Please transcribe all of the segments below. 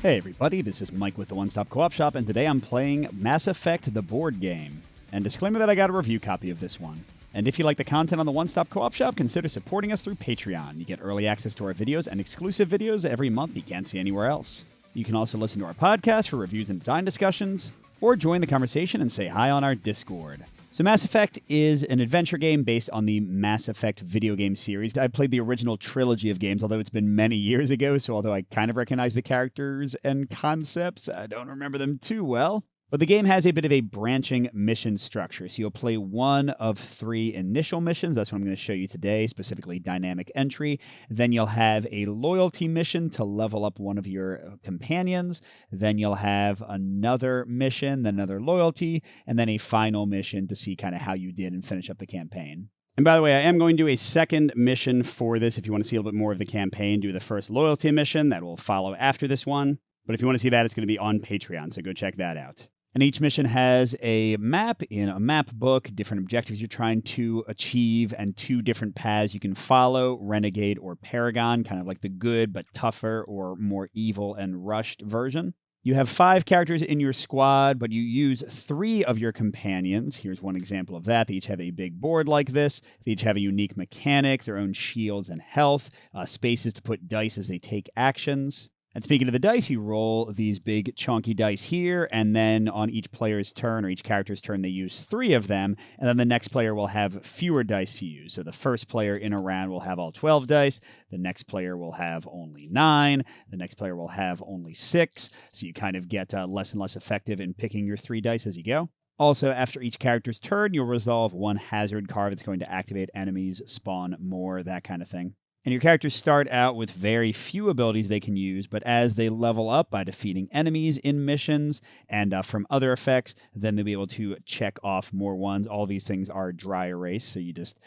Hey everybody, this is Mike with the One Stop Co-op Shop, and today I'm playing Mass Effect the board game. And disclaimer that I got a review copy of this one. And if you like the content on the One Stop Co-op Shop, consider supporting us through Patreon. You get early access to our videos and exclusive videos every month you can't see anywhere else. You can also listen to our podcast for reviews and design discussions, or join the conversation and say hi on our Discord. So Mass Effect is an adventure game based on the Mass Effect video game series. I played the original trilogy of games, although it's been many years ago, so although I kind of recognize the characters and concepts, I don't remember them too well. But the game has a bit of a branching mission structure, so you'll play one of 3 initial missions. That's what I'm going to show you today, specifically dynamic entry. Then you'll have a loyalty mission to level up one of your companions. Then you'll have another mission, then another loyalty, and then a final mission to see kind of how you did and finish up the campaign. And by the way, I am going to do a second mission for this. If you want to see a little bit more of the campaign, do the first loyalty mission. That will follow after this one. But if you want to see that, it's going to be on Patreon, so go check that out. And each mission has a map in a map book, different objectives you're trying to achieve, and 2 different paths you can follow, Renegade or Paragon, kind of like the good but tougher or more evil and rushed version. You have 5 characters in your squad, but you use 3 of your companions. Here's one example of that. They each have a big board like this. They each have a unique mechanic, their own shields and health, spaces to put dice as they take actions. And speaking of the dice, you roll these big chunky dice here, and then on each player's turn, or each character's turn, they use 3 of them, and then the next player will have fewer dice to use. So the first player in a round will have all 12 dice, the next player will have only 9, the next player will have only 6, so you kind of get less and less effective in picking your 3 dice as you go. Also, after each character's turn, you'll resolve 1 hazard card that's going to activate enemies, spawn more, that kind of thing. And your characters start out with very few abilities they can use, but as they level up by defeating enemies in missions and from other effects, then they'll be able to check off more ones. All these things are dry erase, so you just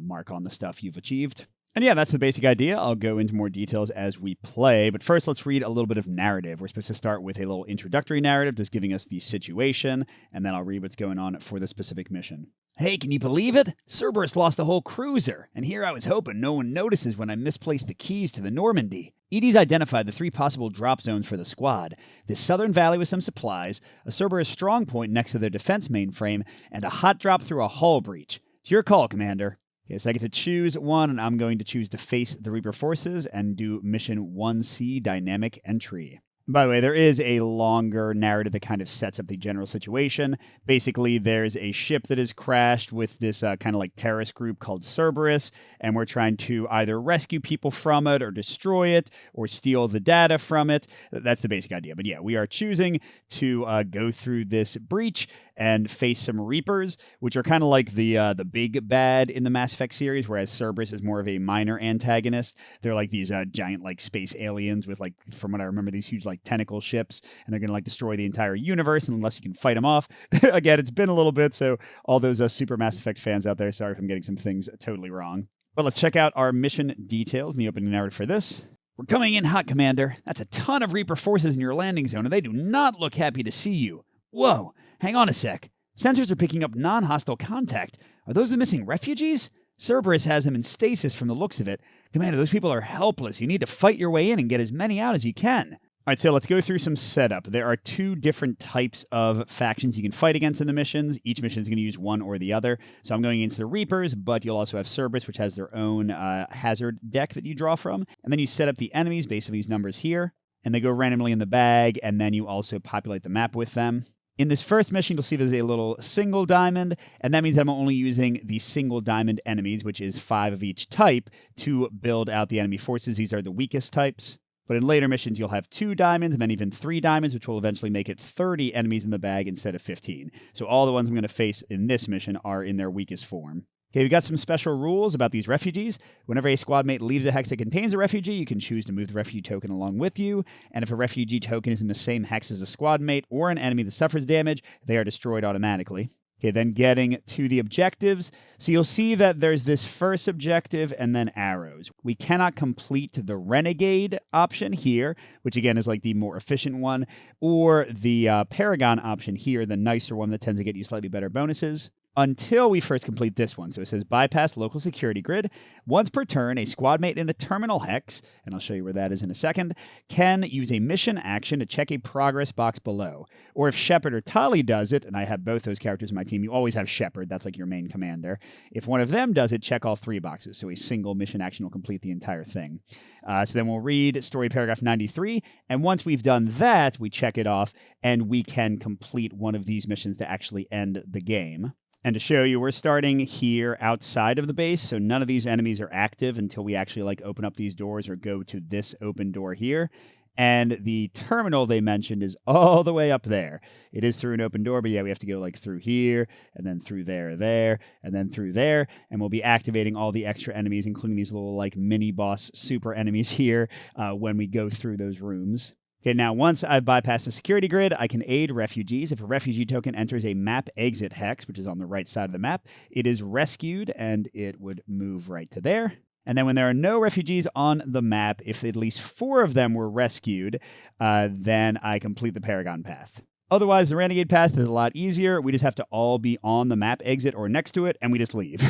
mark on the stuff you've achieved. And yeah, that's the basic idea. I'll go into more details as we play, but first let's read a little bit of narrative. We're supposed to start with a little introductory narrative, just giving us the situation, and then I'll read what's going on for the specific mission. Hey, can you believe it? Cerberus lost a whole cruiser, and here I was hoping no one notices when I misplaced the keys to the Normandy. EDI's identified the 3 possible drop zones for the squad. This southern valley with some supplies, a Cerberus strong point next to their defense mainframe, and a hot drop through a hull breach. It's your call, Commander. Okay, so I get to choose one, and I'm going to choose to face the Reaper forces and do Mission 1C Dynamic Entry. By the way, there is a longer narrative that kind of sets up the general situation. Basically, there's a ship that has crashed with this kind of like terrorist group called Cerberus, and we're trying to either rescue people from it or destroy it or steal the data from it. That's the basic idea. But yeah, we are choosing to go through this breach and face some Reapers, which are kind of like the big bad in the Mass Effect series, whereas Cerberus is more of a minor antagonist. They're like these giant like space aliens with like, from what I remember, these huge like tentacle ships, and they're going to like destroy the entire universe unless you can fight them off. Again, it's been a little bit, so all those super Mass Effect fans out there, sorry if I'm getting some things totally wrong. But let's check out our mission details in the opening narrative for this. We're coming in hot, Commander. That's a ton of Reaper forces in your landing zone, and they do not look happy to see you. Whoa, hang on a sec. Sensors are picking up non-hostile contact. Are those the missing refugees? Cerberus has them in stasis from the looks of it. Commander, those people are helpless. You need to fight your way in and get as many out as you can. All right, so let's go through some setup. There are 2 different types of factions you can fight against in the missions. Each mission is going to use one or the other. So I'm going into the Reapers, but you'll also have Cerberus, which has their own hazard deck that you draw from. And then you set up the enemies based on these numbers here, and they go randomly in the bag, and then you also populate the map with them. In this first mission, you'll see there's a little single diamond, and that means I'm only using the single diamond enemies, which is 5 of each type, to build out the enemy forces. These are the weakest types. But in later missions, you'll have 2 diamonds and then even 3 diamonds, which will eventually make it 30 enemies in the bag instead of 15. So all the ones I'm going to face in this mission are in their weakest form. Okay, we got some special rules about these refugees. Whenever a squad mate leaves a hex that contains a refugee, you can choose to move the refugee token along with you. And if a refugee token is in the same hex as a squad mate or an enemy that suffers damage, they are destroyed automatically. Okay, then getting to the objectives. So you'll see that there's this first objective and then arrows. We cannot complete the Renegade option here, which again is like the more efficient one, or the Paragon option here, the nicer one that tends to get you slightly better bonuses. until we first complete this one. So it says bypass local security grid. Once per turn, a squad mate in a terminal hex, and I'll show you where that is in a second, can use a mission action to check a progress box below. Or if Shepard or Tali does it, and I have both those characters in my team, you always have Shepard, that's like your main commander. If one of them does it, check all 3 boxes. So a single mission action will complete the entire thing. So then we'll read story paragraph 93, and once we've done that, we check it off, and we can complete one of these missions to actually end the game. And to show you, we're starting here outside of the base, so none of these enemies are active until we actually open up these doors or go to this open door here. And the terminal they mentioned is all the way up there. It is through an open door, but yeah, we have to go through here, and then through there, and then through there. And we'll be activating all the extra enemies, including these little mini boss super enemies here when we go through those rooms. Okay, now once I've bypassed the security grid, I can aid refugees. If a refugee token enters a map exit hex, which is on the right side of the map, it is rescued and it would move right to there. And then when there are no refugees on the map, if at least 4 of them were rescued, then I complete the Paragon path. Otherwise, the Renegade path is a lot easier. We just have to all be on the map exit or next to it, and we just leave.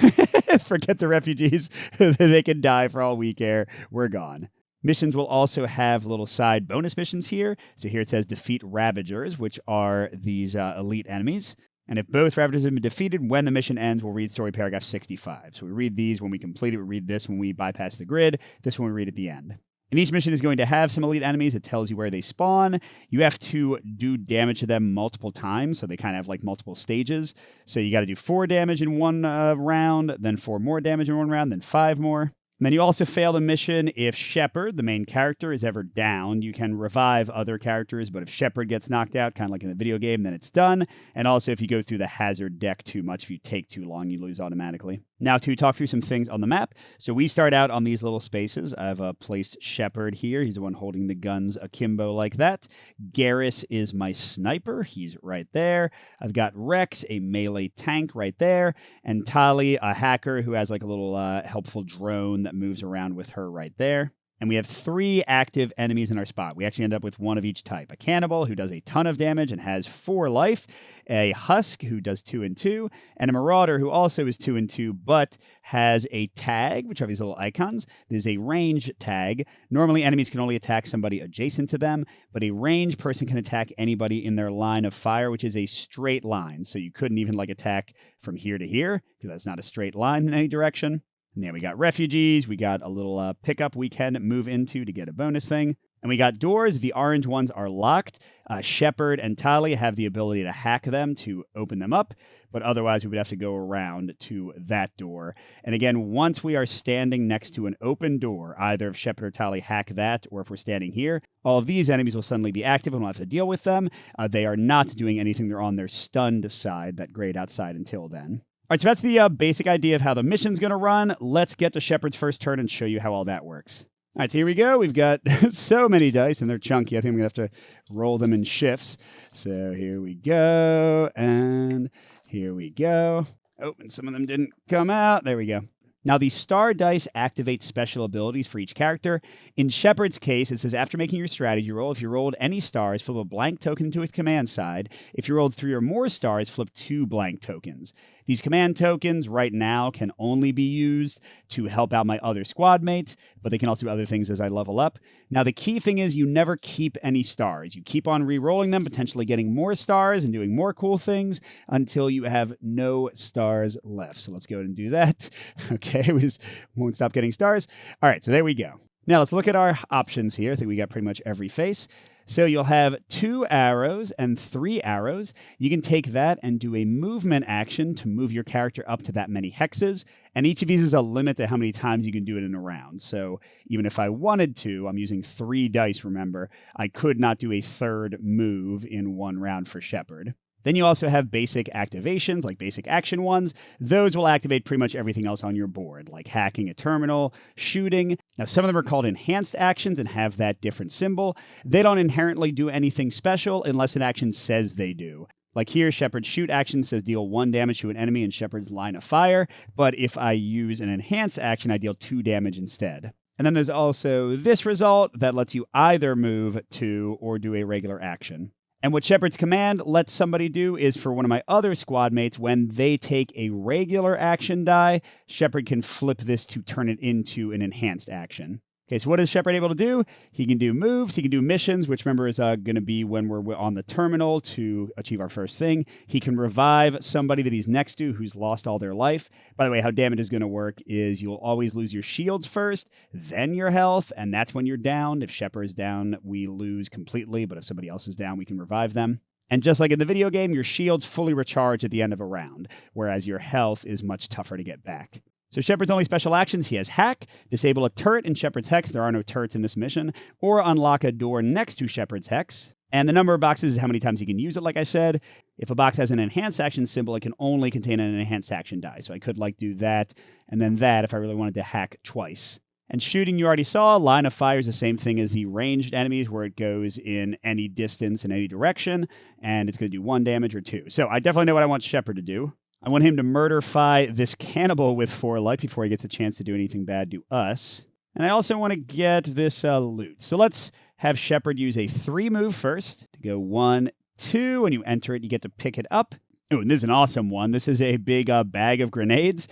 Forget the refugees. They can die for all we care. We're gone. Missions will also have little side bonus missions here. So here it says defeat Ravagers, which are these elite enemies. And if both Ravagers have been defeated, when the mission ends, we'll read story paragraph 65. So we read these when we complete it. We read this when we bypass the grid. This one we read at the end. And each mission is going to have some elite enemies. It tells you where they spawn. You have to do damage to them multiple times, so they kind of have multiple stages. So you got to do 4 damage in one round, then 4 more damage in one round, then 5 more. And then you also fail the mission if Shepard, the main character, is ever down. You can revive other characters, but if Shepard gets knocked out, kind of like in the video game, then it's done. And also if you go through the hazard deck too much, if you take too long, you lose automatically. Now to talk through some things on the map. So we start out on these little spaces. I've placed Shepard here. He's the one holding the guns akimbo like that. Garrus is my sniper. He's right there. I've got Rex, a melee tank right there. And Tali, a hacker who has a little helpful drone that moves around with her right there. And we have 3 active enemies in our spot. We actually end up with 1 of each type. A cannibal who does a ton of damage and has 4 life. A husk who does 2 and 2. And a marauder who also is 2 and 2, but has a tag, which are these little icons. There's a range tag. Normally enemies can only attack somebody adjacent to them, but a range person can attack anybody in their line of fire, which is a straight line. So you couldn't even attack from here to here, because that's not a straight line in any direction. And then we got refugees. We got a little pickup we can move into to get a bonus thing. And we got doors. The orange ones are locked. Shepard and Tali have the ability to hack them to open them up, but otherwise we would have to go around to that door. And again, once we are standing next to an open door, either if Shepard or Tali hack that, or if we're standing here, all of these enemies will suddenly be active and we'll have to deal with them. They are not doing anything. They're on their stunned side, that grayed outside until then. All right, so that's the basic idea of how the mission's going to run. Let's get to Shepard's first turn and show you how all that works. All right, so here we go. We've got so many dice, and they're chunky. I think I'm going to have to roll them in shifts. So here we go, and here we go. Oh, and some of them didn't come out. There we go. Now, the star dice activate special abilities for each character. In Shepard's case, it says after making your strategy roll, if you rolled any stars, flip a blank token into its command side. If you rolled 3 or more stars, flip 2 blank tokens. These command tokens right now can only be used to help out my other squad mates, but they can also do other things as I level up. Now, the key thing is you never keep any stars. You keep on re-rolling them, potentially getting more stars and doing more cool things until you have no stars left. So let's go ahead and do that. Okay, we just won't stop getting stars. All right, so there we go. Now let's look at our options here. I think we got pretty much every face. So you'll have 2 arrows and 3 arrows. You can take that and do a movement action to move your character up to that many hexes. And each of these is a limit to how many times you can do it in a round. So even if I wanted to, I'm using 3 dice, remember, I could not do a 3rd move in one round for Shepard. Then you also have basic activations, like basic action ones. Those will activate pretty much everything else on your board, like hacking a terminal, shooting. Now, some of them are called enhanced actions and have that different symbol. They don't inherently do anything special unless an action says they do. Like here, Shepard's shoot action says deal 1 damage to an enemy in Shepard's line of fire. But if I use an enhanced action, I deal 2 damage instead. And then there's also this result that lets you either move 2 or do a regular action. And what Shepard's command lets somebody do is for one of my other squad mates, when they take a regular action die, Shepard can flip this to turn it into an enhanced action. Okay, so what is Shepard able to do? He can do moves, he can do missions, which remember is going to be when we're on the terminal to achieve our first thing. He can revive somebody that he's next to who's lost all their life. By the way, how damage is going to work is you'll always lose your shields first, then your health, and that's when you're down. If Shepard is down, we lose completely, but if somebody else is down, we can revive them. And just like in the video game, your shields fully recharge at the end of a round, whereas your health is much tougher to get back. So Shepard's only special actions, he has hack, disable a turret in Shepard's hex, there are no turrets in this mission, or unlock a door next to Shepard's hex. And the number of boxes is how many times he can use it, like I said. If a box has an enhanced action symbol, it can only contain an enhanced action die. So I could do that, and then that if I really wanted to hack twice. And shooting, you already saw, line of fire is the same thing as the ranged enemies, where it goes in any distance in any direction, and it's going to do 1 damage or 2. So I definitely know what I want Shepard to do. I want him to murder-fy this cannibal with 4 life before he gets a chance to do anything bad to us. And I also want to get this loot. So let's have Shepard use a 3 move first. To go 1, 2, when you enter it, you get to pick it up. Oh, and this is an awesome one. This is a big bag of grenades.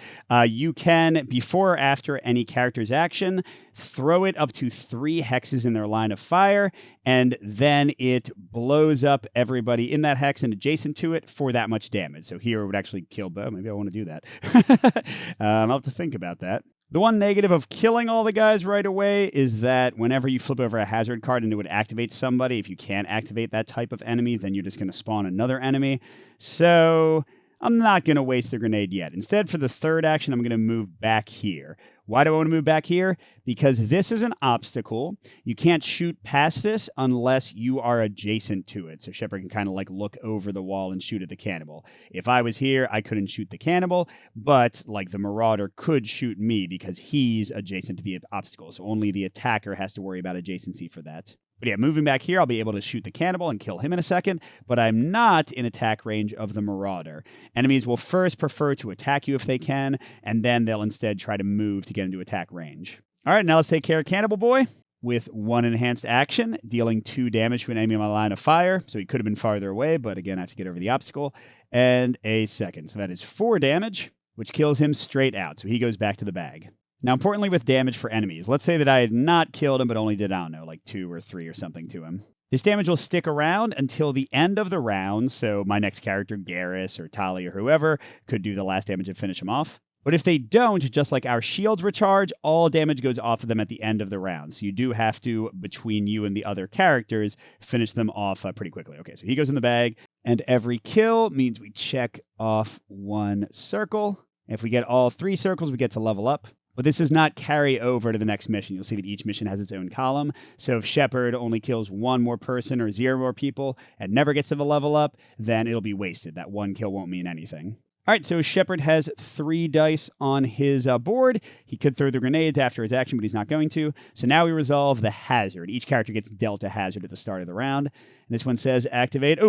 You can, before or after any character's action, throw it up to 3 hexes in their line of fire, and then it blows up everybody in that hex and adjacent to it for that much damage. So here it would actually kill Bo. Maybe I want to do that. I'll have to think about that. The one negative of killing all the guys right away is that whenever you flip over a hazard card and it would activate somebody, if you can't activate that type of enemy, then you're just going to spawn another enemy. So I'm not going to waste the grenade yet. Instead, for the third action, I'm going to move back here. Why do I want to move back here? Because this is an obstacle. You can't shoot past this unless you are adjacent to it. So Shepard can kind of look over the wall and shoot at the cannibal. If I was here, I couldn't shoot the cannibal, but the Marauder could shoot me because he's adjacent to the obstacle. So only the attacker has to worry about adjacency for that. But yeah, moving back here, I'll be able to shoot the cannibal and kill him in a second, but I'm not in attack range of the Marauder. Enemies will first prefer to attack you if they can, and then they'll instead try to move to get into attack range. All right, now let's take care of Cannibal Boy with 1 enhanced action, dealing 2 damage to an enemy in my line of fire. So he could have been farther away, but again, I have to get over the obstacle. And a second. So that is 4 damage, which kills him straight out. So he goes back to the bag. Now, importantly with damage for enemies, let's say that I had not killed him, but only did, 2 or 3 or something to him. This damage will stick around until the end of the round, so my next character, Garrus or Tali or whoever, could do the last damage and finish him off. But if they don't, just like our shields recharge, all damage goes off of them at the end of the round. So you do have to, between you and the other characters, finish them off pretty quickly. Okay, so he goes in the bag, and every kill means we check off 1 circle. If we get all 3 circles, we get to level up. But this does not carry over to the next mission. You'll see that each mission has its own column. So if Shepard only kills 1 more person or 0 more people and never gets to the level up, then it'll be wasted. That 1 kill won't mean anything. All right, so Shepard has 3 dice on his board. He could throw the grenades after his action, but he's not going to. So now we resolve the hazard. Each character gets dealt a hazard at the start of the round. And this one says activate,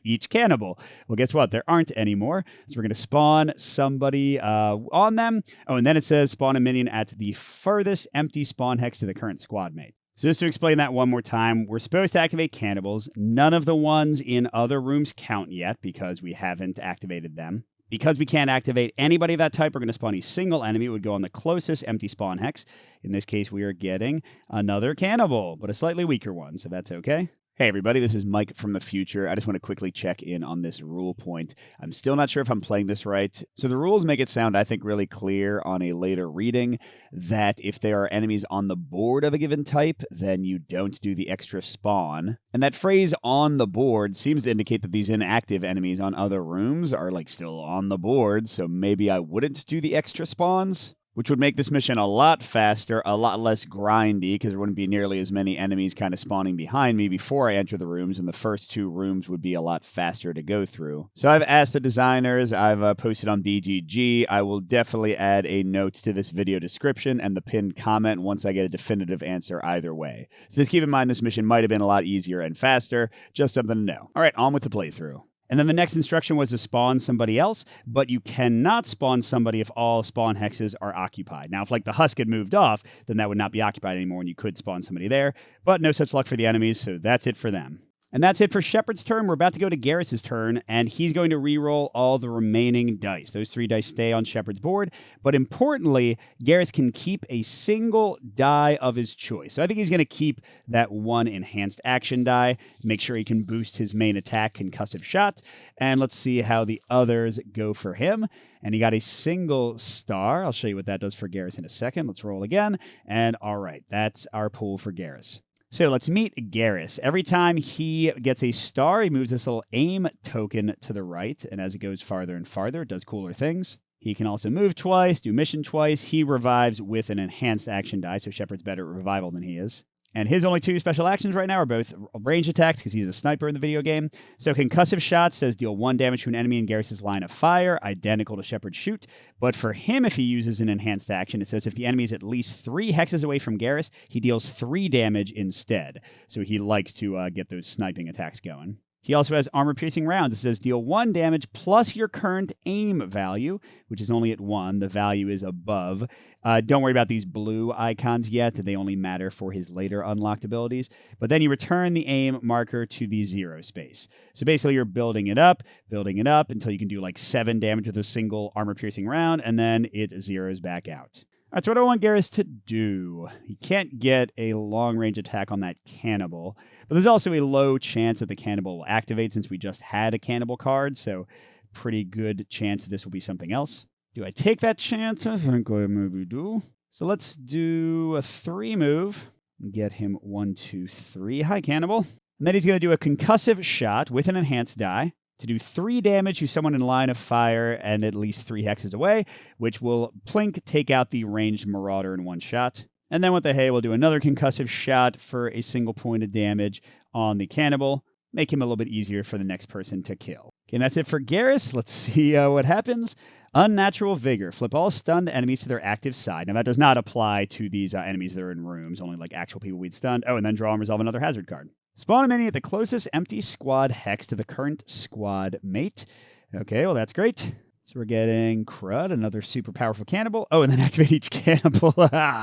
each cannibal. Well, guess what? There aren't any more. So we're going to spawn somebody on them. Oh, and then it says spawn a minion at the furthest empty spawn hex to the current squad mate. So just to explain that one more time, we're supposed to activate cannibals. None of the ones in other rooms count yet because we haven't activated them. Because we can't activate anybody of that type, we're going to spawn a single enemy. It would go on the closest empty spawn hex. In this case, we are getting another cannibal, but a slightly weaker one, so that's okay. Hey everybody, this is Mike from the future. I just want to quickly check in on this rule point. I'm still not sure if I'm playing this right. So the rules make it sound, I think, really clear on a later reading that if there are enemies on the board of a given type, then you don't do the extra spawn. And that phrase on the board seems to indicate that these inactive enemies on other rooms are still on the board, so maybe I wouldn't do the extra spawns, which would make this mission a lot faster, a lot less grindy, because there wouldn't be nearly as many enemies kind of spawning behind me before I enter the rooms, and the first 2 rooms would be a lot faster to go through. So I've asked the designers, I've posted on BGG, I will definitely add a note to this video description and the pinned comment once I get a definitive answer either way. So just keep in mind this mission might have been a lot easier and faster, just something to know. All right, on with the playthrough. And then the next instruction was to spawn somebody else, but you cannot spawn somebody if all spawn hexes are occupied. Now, if the husk had moved off, then that would not be occupied anymore and you could spawn somebody there, but no such luck for the enemies, so that's it for them. And that's it for Shepard's turn. We're about to go to Garrus's turn, and he's going to re-roll all the remaining dice. Those 3 dice stay on Shepard's board, but importantly, Garrus can keep a single die of his choice. So I think he's going to keep that 1 enhanced action die, make sure he can boost his main attack, concussive shot, and let's see how the others go for him. And he got a single star. I'll show you what that does for Garrus in a second. Let's roll again, and all right, that's our pool for Garrus. So let's meet Garrus. Every time he gets a star, he moves this little aim token to the right, and as it goes farther and farther, it does cooler things. He can also move twice, do mission twice. He revives with an enhanced action die, so Shepard's better at revival than he is. And his only 2 special actions right now are both range attacks, because he's a sniper in the video game. So concussive shot says deal 1 damage to an enemy in Garrus's line of fire, identical to Shepard's shoot. But for him, if he uses an enhanced action, it says if the enemy is at least 3 hexes away from Garrus, he deals 3 damage instead. So he likes to get those sniping attacks going. He also has armor-piercing rounds. It says deal 1 damage plus your current aim value, which is only at 1. The value is above. Don't worry about these blue icons yet. They only matter for his later unlocked abilities. But then you return the aim marker to the 0 space. So basically you're building it up until you can do like 7 damage with a single armor-piercing round, and then it zeroes back out. All right, so what do I want Garrus to do? He can't get a long-range attack on that cannibal, but there's also a low chance that the cannibal will activate since we just had a cannibal card, so pretty good chance this will be something else. Do I take that chance? I think I maybe do. So let's do a 3 move. Get him 1, 2, 3. Hi, cannibal. And then he's going to do a concussive shot with an enhanced die to do 3 damage to someone in line of fire and at least 3 hexes away, which will plink take out the ranged marauder in 1 shot. And then with the hay, we'll do another concussive shot for a single point of damage on the cannibal, make him a little bit easier for the next person to kill. Okay, and that's it for Garrus. Let's see what happens. Unnatural Vigor. Flip all stunned enemies to their active side. Now, that does not apply to these enemies that are in rooms, only like actual people we'd stunned. Oh, and then draw and resolve another hazard card. Spawn a mini at the closest empty squad hex to the current squad mate. Okay, well, that's great. So we're getting Crud, another super powerful cannibal. Oh, and then activate each cannibal.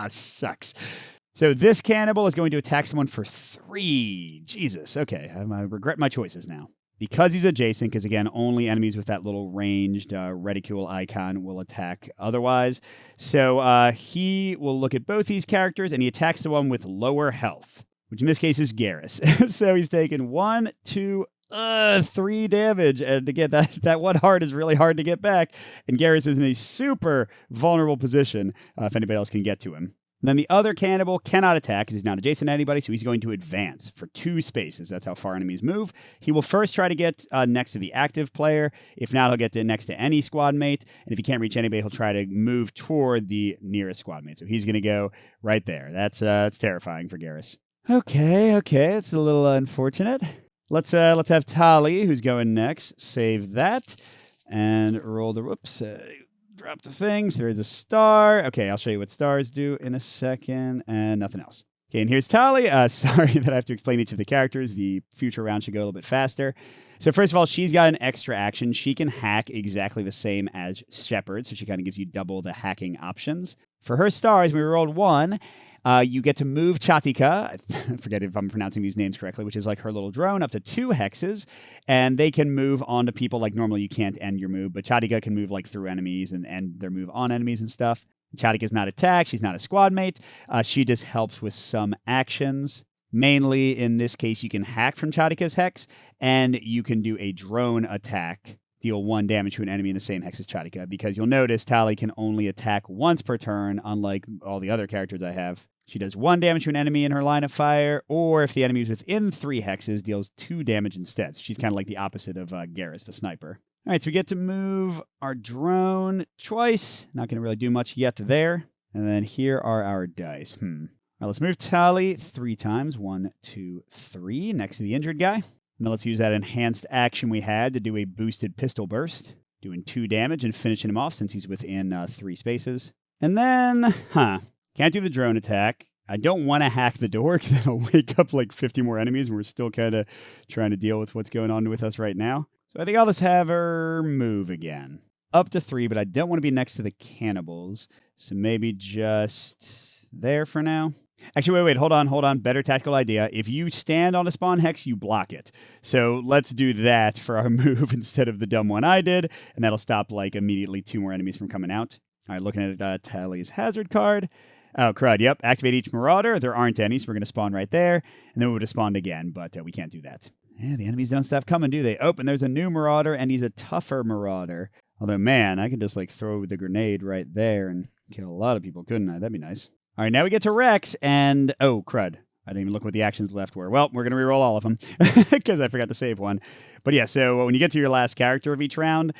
Sucks. So this cannibal is going to attack someone for 3. Jesus. Okay, I regret my choices now. Because he's adjacent, because again, only enemies with that little ranged reticule icon will attack otherwise. So he will look at both these characters, and he attacks the one with lower health, which in this case is Garrus. So he's taken 1, 2, 3 damage. And again, that 1 heart is really hard to get back. And Garrus is in a super vulnerable position if anybody else can get to him. And then the other cannibal cannot attack because he's not adjacent to anybody, so he's going to advance for 2 spaces. That's how far enemies move. He will first try to get next to the active player. If not, he'll get to next to any squad mate. And if he can't reach anybody, he'll try to move toward the nearest squad mate. So he's going to go right there. That's terrifying for Garrus. Okay, it's a little unfortunate. Let's have Tali, who's going next. Save that and roll the drop the things. There's a star. Okay, I'll show you what stars do in a second, and nothing else. Okay, and here's Tali. Sorry that I have to explain each of the characters. The future round should go a little bit faster. So first of all, she's got an extra action. She can hack exactly the same as Shepard, so she kind of gives you double the hacking options. For her stars, we rolled 1. You get to move Chatika, I forget if I'm pronouncing these names correctly, which is like her little drone, up to 2 hexes, and they can move onto people like normally you can't end your move, but Chatika can move like through enemies and end their move on enemies and stuff. Chatika's not attacked, she's not a squad mate, she just helps with some actions. Mainly, in this case, you can hack from Chatika's hex, and you can do a drone attack, deal 1 damage to an enemy in the same hex as Chatika, because you'll notice Tali can only attack once per turn, unlike all the other characters I have. She does 1 damage to an enemy in her line of fire, or if the enemy is within 3 hexes, deals 2 damage instead. So she's kind of like the opposite of Garrus, the sniper. All right, so we get to move our drone twice. Not going to really do much yet there. And then here are our dice. All right, let's move Tali 3 times. 1, 2, 3, next to the injured guy. Now let's use that enhanced action we had to do a boosted pistol burst, doing 2 damage and finishing him off since he's within 3 spaces. And then, can't do the drone attack. I don't want to hack the door because it'll wake up like 50 more enemies, and we're still kind of trying to deal with what's going on with us right now. So I think I'll just have her move again. Up to 3, but I don't want to be next to the cannibals. So maybe just there for now. Actually, wait, hold on. Better tactical idea. If you stand on a spawn hex, you block it. So let's do that for our move instead of the dumb one I did, and that'll stop, like, immediately 2 more enemies from coming out. All right, looking at Tally's hazard card. Oh, crud, yep. Activate each Marauder. There aren't any, so we're going to spawn right there, and then we would have spawned again, but we can't do that. Yeah, the enemies don't stop coming, do they? Oh, and there's a new Marauder, and he's a tougher Marauder. Although, man, I could just, like, throw the grenade right there and kill a lot of people, couldn't I? That'd be nice. All right, now we get to Rex, and oh, crud. I didn't even look what the actions left were. Well, we're going to reroll all of them because I forgot to save one. But yeah, so when you get to your last character of each round,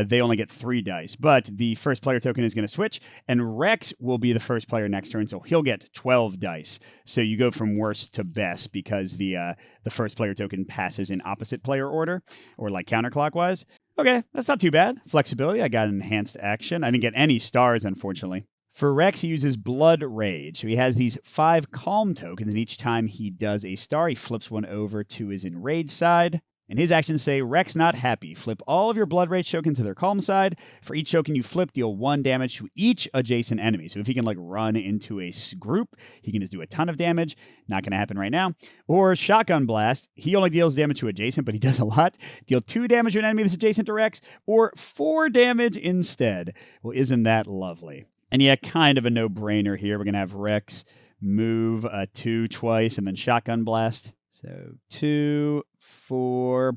they only get 3 dice. But the first player token is going to switch, and Rex will be the first player next turn, so he'll get 12 dice. So you go from worst to best because the first player token passes in opposite player order, or like counterclockwise. Okay, that's not too bad. Flexibility, I got enhanced action. I didn't get any stars, unfortunately. For Rex, he uses Blood Rage. So he has these 5 Calm tokens, and each time he does a star, he flips one over to his Enraged side. And his actions say, Rex not happy. Flip all of your Blood Rage tokens to their Calm side. For each token you flip, deal 1 damage to each adjacent enemy. So if he can, like, run into a group, he can just do a ton of damage. Not going to happen right now. Or Shotgun Blast. He only deals damage to adjacent, but he does a lot. Deal 2 damage to an enemy that's adjacent to Rex, or 4 damage instead. Well, isn't that lovely? And yeah, kind of a no-brainer here. We're going to have Rex move 2 twice and then Shotgun Blast. So 2, 4,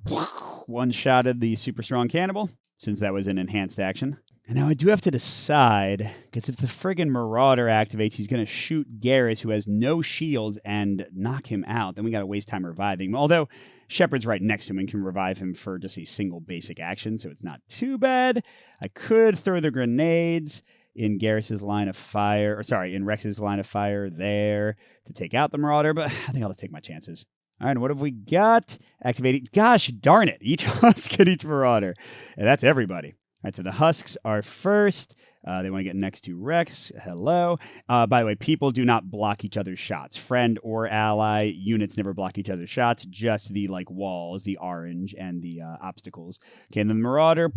one-shotted the super strong cannibal, since that was an enhanced action. And now I do have to decide, because if the friggin' Marauder activates, he's going to shoot Garrus, who has no shields, and knock him out. Then we got to waste time reviving him. Although Shepard's right next to him and can revive him for just a single basic action, so it's not too bad. I could throw the grenades in Garrus's line of fire, in Rex's line of fire there to take out the Marauder, but I think I'll just take my chances. All right, what have we got? Activating, gosh darn it, each Husk and each Marauder. And that's everybody. All right, so the Husks are first. They want to get next to Rex. Hello. By the way, people do not block each other's shots. Friend or ally units never block each other's shots, just the, like, walls, the orange, and the obstacles. Okay, and the Marauder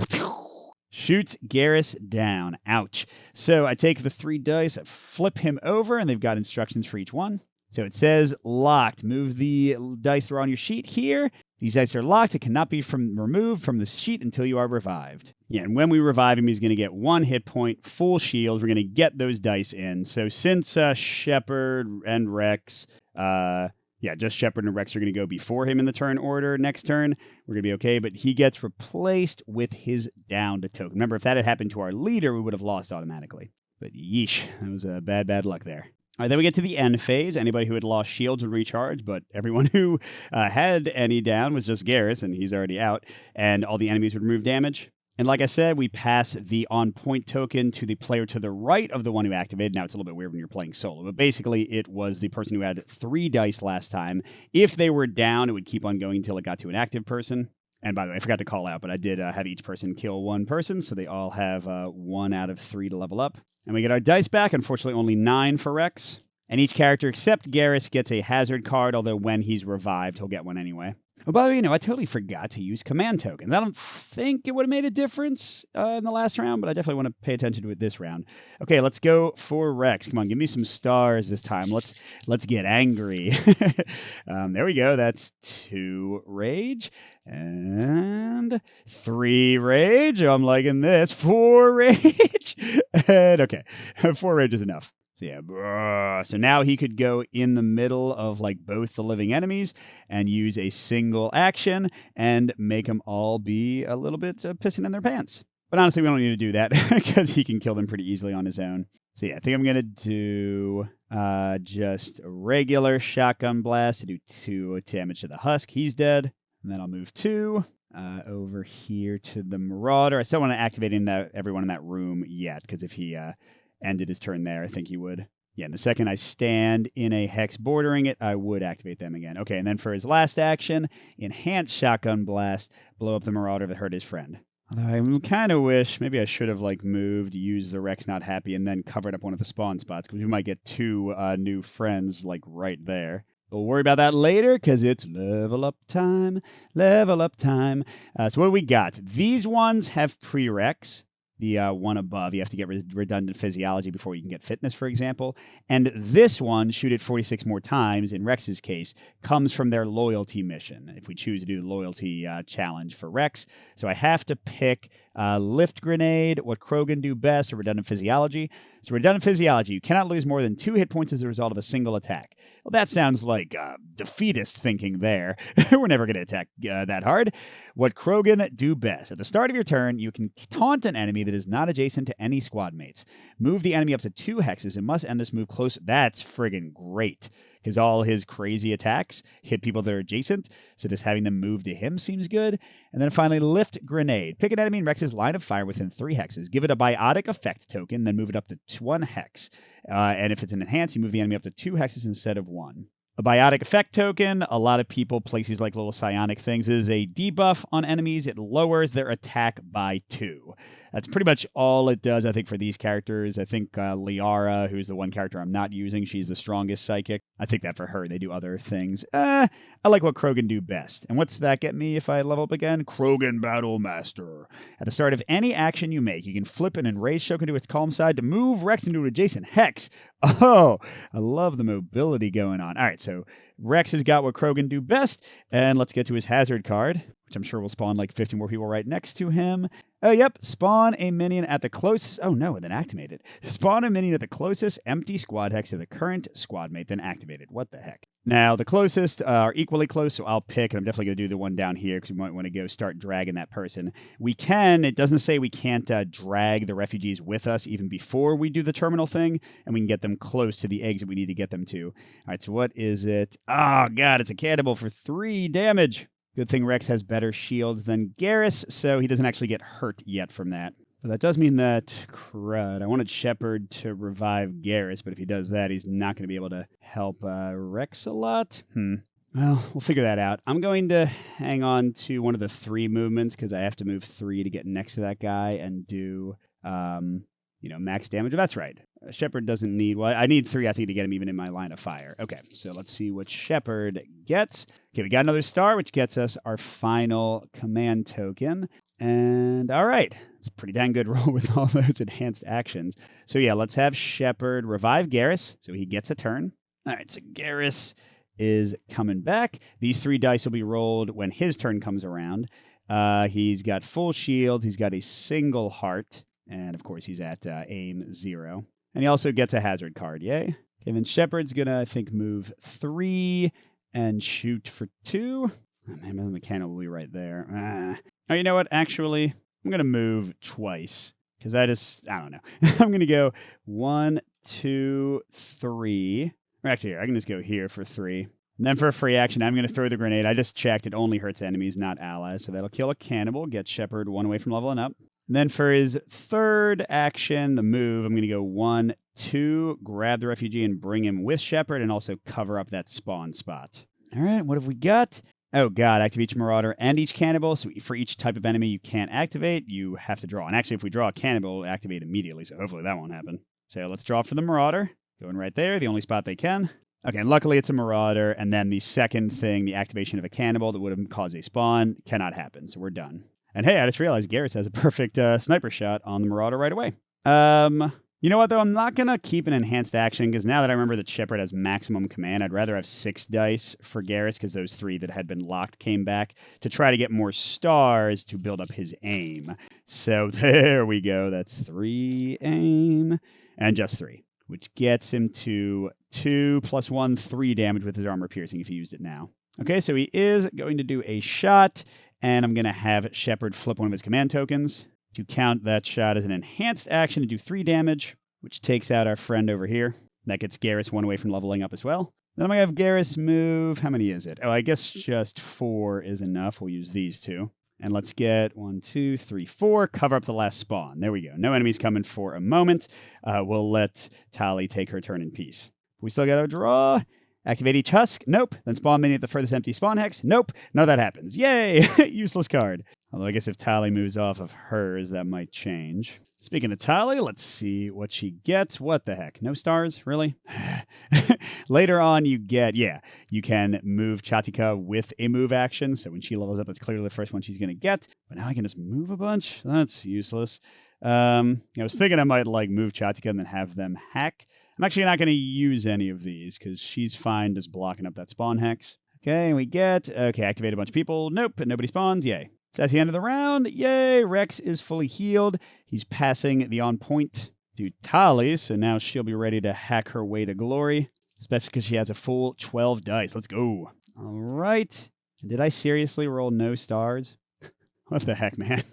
shoots Garrus down. Ouch. So I take the 3 dice, flip him over, and they've got instructions for each one. So it says locked. Move the dice that are on your sheet here. These dice are locked. It cannot be removed from the sheet until you are revived. Yeah, and when we revive him, he's going to get 1 hit point, full shield. We're going to get those dice in. So since Shepard and Rex, just Shepard and Rex are going to go before him in the turn order next turn, we're going to be okay. But he gets replaced with his downed token. Remember, if that had happened to our leader, we would have lost automatically. But yeesh, that was bad luck there. All right, then we get to the end phase. Anybody who had lost shields would recharge, but everyone who had any down was just Garrus, and he's already out, and all the enemies would remove damage. And like I said, we pass the on-point token to the player to the right of the one who activated. Now, it's a little bit weird when you're playing solo, but basically it was the person who had 3 dice last time. If they were down, it would keep on going until it got to an active person. And by the way, I forgot to call out, but I did have each person kill 1 person, so they all have 1 out of 3 to level up. And we get our dice back. Unfortunately, only 9 for Rex. And each character except Garrus gets a hazard card, although when he's revived, he'll get one anyway. Oh, by the way, I totally forgot to use command tokens. I don't think it would have made a difference in the last round, but I definitely want to pay attention to it this round. Okay, let's go for Rex. Come on, give me some stars this time. Let's get angry. There we go. That's 2 rage and 3 rage. Oh, I'm liking this. 4 rage. And okay, 4 rage is enough. So yeah, so now he could go in the middle of, like, both the living enemies and use a single action and make them all be a little bit pissing in their pants. But honestly, we don't need to do that because he can kill them pretty easily on his own. So yeah, I think I'm going to do just a regular shotgun blast to do 2 damage to the Husk. He's dead. And then I'll move 2 over here to the Marauder. I still want to activate everyone in that room yet, because if he ended his turn there, I think he would. Yeah, and the second I stand in a hex bordering it, I would activate them again. Okay, and then for his last action, enhanced shotgun blast, blow up the Marauder that hurt his friend. Although I kind of wish maybe I should have, like, moved, used the Rex not happy, and then covered up one of the spawn spots, because we might get 2 new friends, like, right there. We'll worry about that later, because it's level up time, level up time. So what do we got? These ones have prereqs. the one above. You have to get redundant physiology before you can get fitness, for example. And this one, shoot it 46 more times, in Rex's case, comes from their loyalty mission, if we choose to do the loyalty challenge for Rex. So I have to pick lift grenade, what Krogan do best, or redundant physiology. So redundant physiology, you cannot lose more than 2 hit points as a result of a single attack. Well, that sounds like defeatist thinking there. We're never going to attack that hard. What Krogan do best. At the start of your turn, you can taunt an enemy that is not adjacent to any squad mates. Move the enemy up to 2 hexes and must end this move close. That's friggin' great, because all his crazy attacks hit people that are adjacent, so just having them move to him seems good. And then finally, lift grenade. Pick an enemy in Rex's line of fire within 3 hexes. Give it a biotic effect token, then move it up to 1 hex. And if it's an enhance, you move the enemy up to 2 hexes instead of 1. A biotic effect token, a lot of people place these like little psionic things. It is a debuff on enemies. It lowers their attack by 2. That's pretty much all it does, I think, for these characters. I think Liara, who's the one character I'm not using, she's the strongest psychic. I think that for her, they do other things. I like what Krogan do best. And what's that get me if I level up again? Krogan Battle Master. At the start of any action you make, you can flip an enraged Shogun to its calm side to move Rex into an adjacent hex. Oh, I love the mobility going on. All right, so Rex has got what Krogan do best, and let's get to his hazard card, which I'm sure will spawn like 50 more people right next to him. Oh, yep. Spawn a minion at the closest... Oh, no, then activate it. Spawn a minion at the closest empty squad hex to the current squad mate, then activate it. What the heck? Now, the closest are equally close, so I'll pick, and I'm definitely going to do the one down here because we might want to go start dragging that person. We can... It doesn't say we can't drag the refugees with us even before we do the terminal thing, and we can get them close to the exit we need to get them to. All right, so what is it? Oh, God, it's a cannibal for 3 damage. Good thing Rex has better shields than Garrus, so he doesn't actually get hurt yet from that. But that does mean that, crud, I wanted Shepard to revive Garrus, but if he does that, he's not going to be able to help Rex a lot. Well, we'll figure that out. I'm going to hang on to one of the 3 movements, because I have to move 3 to get next to that guy and do, max damage. That's right. Shepard doesn't need... Well, I need 3, I think, to get him even in my line of fire. Okay, so let's see what Shepard gets. Okay, we got another star, which gets us our final command token. And all right, it's a pretty dang good roll with all those enhanced actions. So yeah, let's have Shepard revive Garrus, so he gets a turn. All right, so Garrus is coming back. These 3 dice will be rolled when his turn comes around. He's got full shield. He's got a single heart. And, of course, he's at aim 0. And he also gets a hazard card, yay. Okay, then Shepard's going to, I think, move 3 and shoot for 2. Oh, man, the mechanic will be right there. Oh, you know what? Actually, I'm going to move twice. Because I don't know. I'm going to go 1, 2, 3. Or actually, here, I can just go here for 3. And then for a free action, I'm going to throw the grenade. I just checked. It only hurts enemies, not allies. So that'll kill a cannibal, get Shepard 1 away from leveling up. And then for his 3rd action, the move, I'm going to go 1, 2, grab the refugee and bring him with Shepard and also cover up that spawn spot. All right, what have we got? Oh, God, activate each Marauder and each Cannibal. So for each type of enemy you can't activate, you have to draw. And actually, if we draw a Cannibal, it'll activate immediately, so hopefully that won't happen. So let's draw for the Marauder. Going right there, the only spot they can. Okay, and luckily it's a Marauder, and then the second thing, the activation of a Cannibal that would have caused a spawn, cannot happen, so we're done. And hey, I just realized Garrus has a perfect sniper shot on the Marauder right away. You know what, though? I'm not going to keep an enhanced action, because now that I remember that Shepard has maximum command, I'd rather have 6 dice for Garrus, because those 3 that had been locked came back, to try to get more stars to build up his aim. So there we go. That's 3 aim, and just 3, which gets him to 2 + 1, 3 damage with his armor piercing if he used it now. Okay, so he is going to do a shot, and I'm going to have Shepard flip one of his command tokens to count that shot as an enhanced action to do 3 damage, which takes out our friend over here. That gets Garrus 1 away from leveling up as well. Then I'm going to have Garrus move... How many is it? Oh, I guess just 4 is enough. We'll use these 2. And let's get 1, 2, 3, 4. Cover up the last spawn. There we go. No enemies coming for a moment. We'll let Tali take her turn in peace. We still got our draw. Activate each husk. Nope. Then spawn mini at the furthest empty spawn hex. Nope. None of that happens. Yay! Useless card. Although I guess if Tali moves off of hers, that might change. Speaking of Tali, let's see what she gets. What the heck? No stars? Really? Later on, you can move Chatika with a move action. So when she levels up, that's clearly the first one she's going to get. But now I can just move a bunch? That's useless. I was thinking I might like move Chatika and then have them hack. I'm actually not going to use any of these because she's fine just blocking up that spawn hex. Okay, and we get, activate a bunch of people. Nope, nobody spawns. Yay. So that's the end of the round. Yay, Rex is fully healed. He's passing the on point to Tali, so now she'll be ready to hack her way to glory, especially because she has a full 12 dice. Let's go. All right. Did I seriously roll no stars? What the heck, man?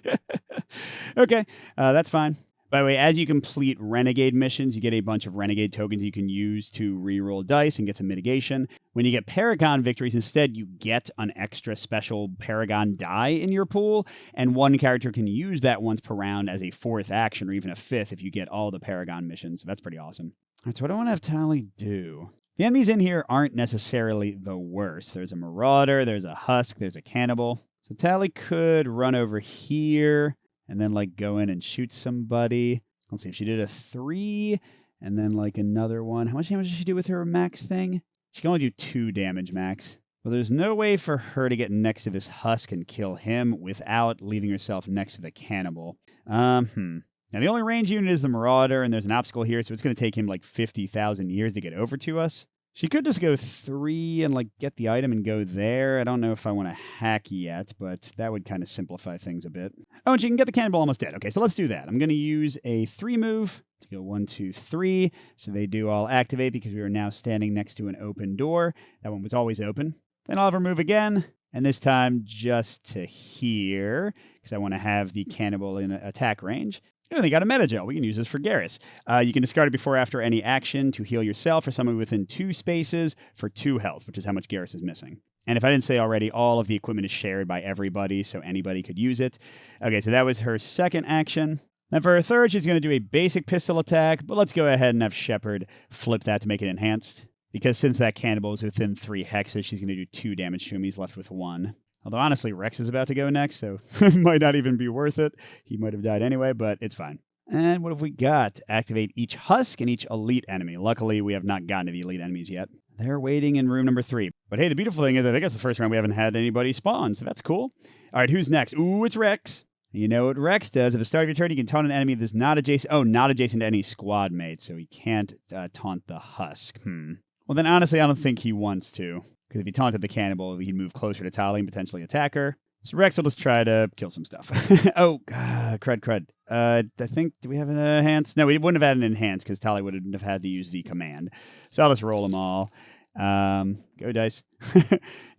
Okay, that's fine. By the way, as you complete Renegade missions, you get a bunch of Renegade tokens you can use to reroll dice and get some mitigation. When you get Paragon victories, instead, you get an extra special Paragon die in your pool, and one character can use that once per round as a fourth action or even a fifth if you get all the Paragon missions. So that's pretty awesome. That's what I want to have Tali do. The enemies in here aren't necessarily the worst. There's a Marauder, there's a Husk, there's a Cannibal. So Tali could run over here and then go in and shoot somebody. Let's see if she did a 3 and then another one. How much damage does she do with her max thing? She can only do 2 damage max. Well, there's no way for her to get next to this Husk and kill him without leaving herself next to the Cannibal. Now, the only range unit is the Marauder, and there's an obstacle here, so it's going to take him 50,000 years to get over to us. She could just go 3 and get the item and go there. I don't know if I want to hack yet, but that would kind of simplify things a bit. Oh, and she can get the Cannibal almost dead. Okay, so let's do that. I'm going to use a 3 move to go 1, 2, 3. So they do all activate because we are now standing next to an open door. That one was always open. Then I'll have her move again, and this time just to here because I want to have the Cannibal in attack range. Oh, they got a meta gel. We can use this for Garrus. You can discard it before or after any action to heal yourself or someone within 2 spaces for 2 health, which is how much Garrus is missing. And if I didn't say already, all of the equipment is shared by everybody, so anybody could use it. Okay, so that was her second action. Then for her third, she's going to do a basic pistol attack, but let's go ahead and have Shepard flip that to make it enhanced. Because since that Cannibal is within 3 hexes, she's going to do 2 damage to him. He's left with 1. Although, honestly, Rex is about to go next, so it might not even be worth it. He might have died anyway, but it's fine. And what have we got? Activate each Husk and each elite enemy. Luckily, we have not gotten to the elite enemies yet. They're waiting in room number 3. But hey, the beautiful thing is I think it's the first round we haven't had anybody spawn, so that's cool. All right, who's next? Ooh, it's Rex. You know what Rex does. At the start of your turn, you can taunt an enemy that's not adjacent. Oh, not adjacent to any squad mate, so he can't taunt the Husk. Well, then honestly, I don't think he wants to. Because if he taunted the Cannibal, he'd move closer to Tali and potentially attack her. So Rex will just try to kill some stuff. Oh, crud. I think, do we have an enhance? No, we wouldn't have had an enhance because Tali wouldn't have had to use the command. So I'll just roll them all. Go dice.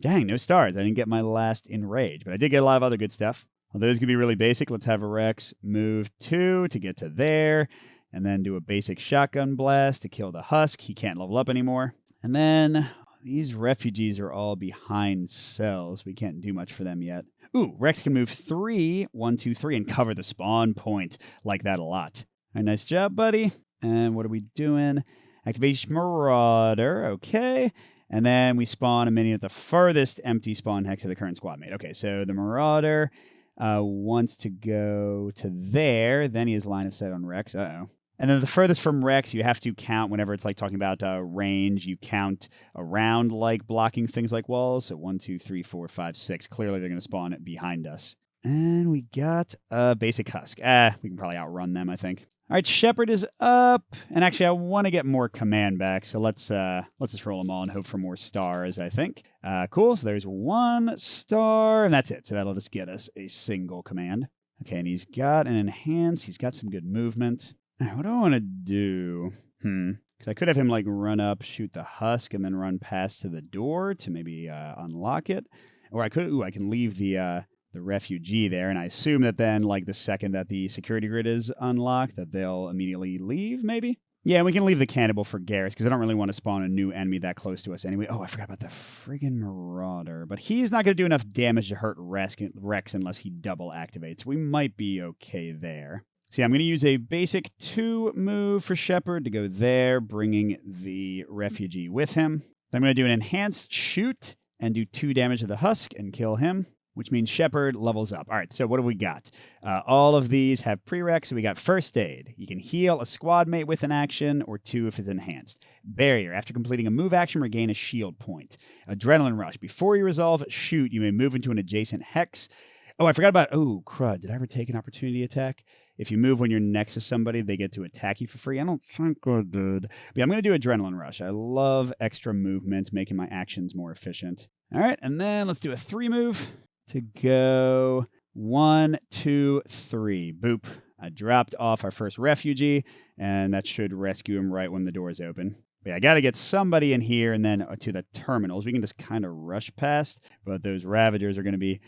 Dang, no stars. I didn't get my last enrage, but I did get a lot of other good stuff. Well, those could be really basic. Let's have a Rex move 2 to get to there, and then do a basic shotgun blast to kill the Husk. He can't level up anymore. And then these refugees are all behind cells. We can't do much for them yet. Ooh, Rex can move 3, 1, 2, 3, and cover the spawn point. Like that a lot. All right, nice job, buddy. And what are we doing? Activation Marauder. Okay. And then we spawn a minion at the furthest empty spawn hex of the current squad mate. Okay, so the Marauder wants to go to there. Then he has line of sight on Rex. Uh-oh. And then the furthest from Rex, you have to count whenever it's talking about range. You count around blocking things like walls. So 1, 2, 3, 4, 5, 6. Clearly, they're going to spawn behind us. And we got a basic Husk. We can probably outrun them, I think. All right, Shepard is up. And actually, I want to get more command back. So let's just roll them all and hope for more stars, I think. Cool. So there's 1 star, and that's it. So that'll just get us a single command. Okay, and he's got an enhance. He's got some good movement. What do I want to do? Because I could have him run up, shoot the Husk, and then run past to the door to maybe unlock it. Or I can leave the refugee there, and I assume that then, the second that the security grid is unlocked, that they'll immediately leave, maybe? Yeah, we can leave the Cannibal for Garrus, because I don't really want to spawn a new enemy that close to us anyway. Oh, I forgot about the friggin' Marauder. But he's not going to do enough damage to hurt Rex unless he double activates. We might be okay there. See, I'm going to use a basic 2 move for Shepard to go there, bringing the refugee with him. Then I'm going to do an enhanced shoot and do 2 damage to the Husk and kill him. which means Shepard levels up. All right, so what have we got? All of these have prereqs. So we got first aid. You can heal a squad mate with an action, or 2 if it's enhanced. Barrier. After completing a move action, regain a shield point. Adrenaline rush. Before you resolve shoot, you may move into an adjacent hex. Oh, I forgot about, oh, crud. Did I ever take an opportunity attack? If you move when you're next to somebody, they get to attack you for free. I don't think I did. But yeah, I'm going to do Adrenaline Rush. I love extra movement, making my actions more efficient. All right, and then let's do a 3 move to go 1, 2, 3. Boop. I dropped off our first refugee, and that should rescue him right when the doors open. But yeah, I got to get somebody in here and then to the terminals. We can just kind of rush past, but those Ravagers are going to be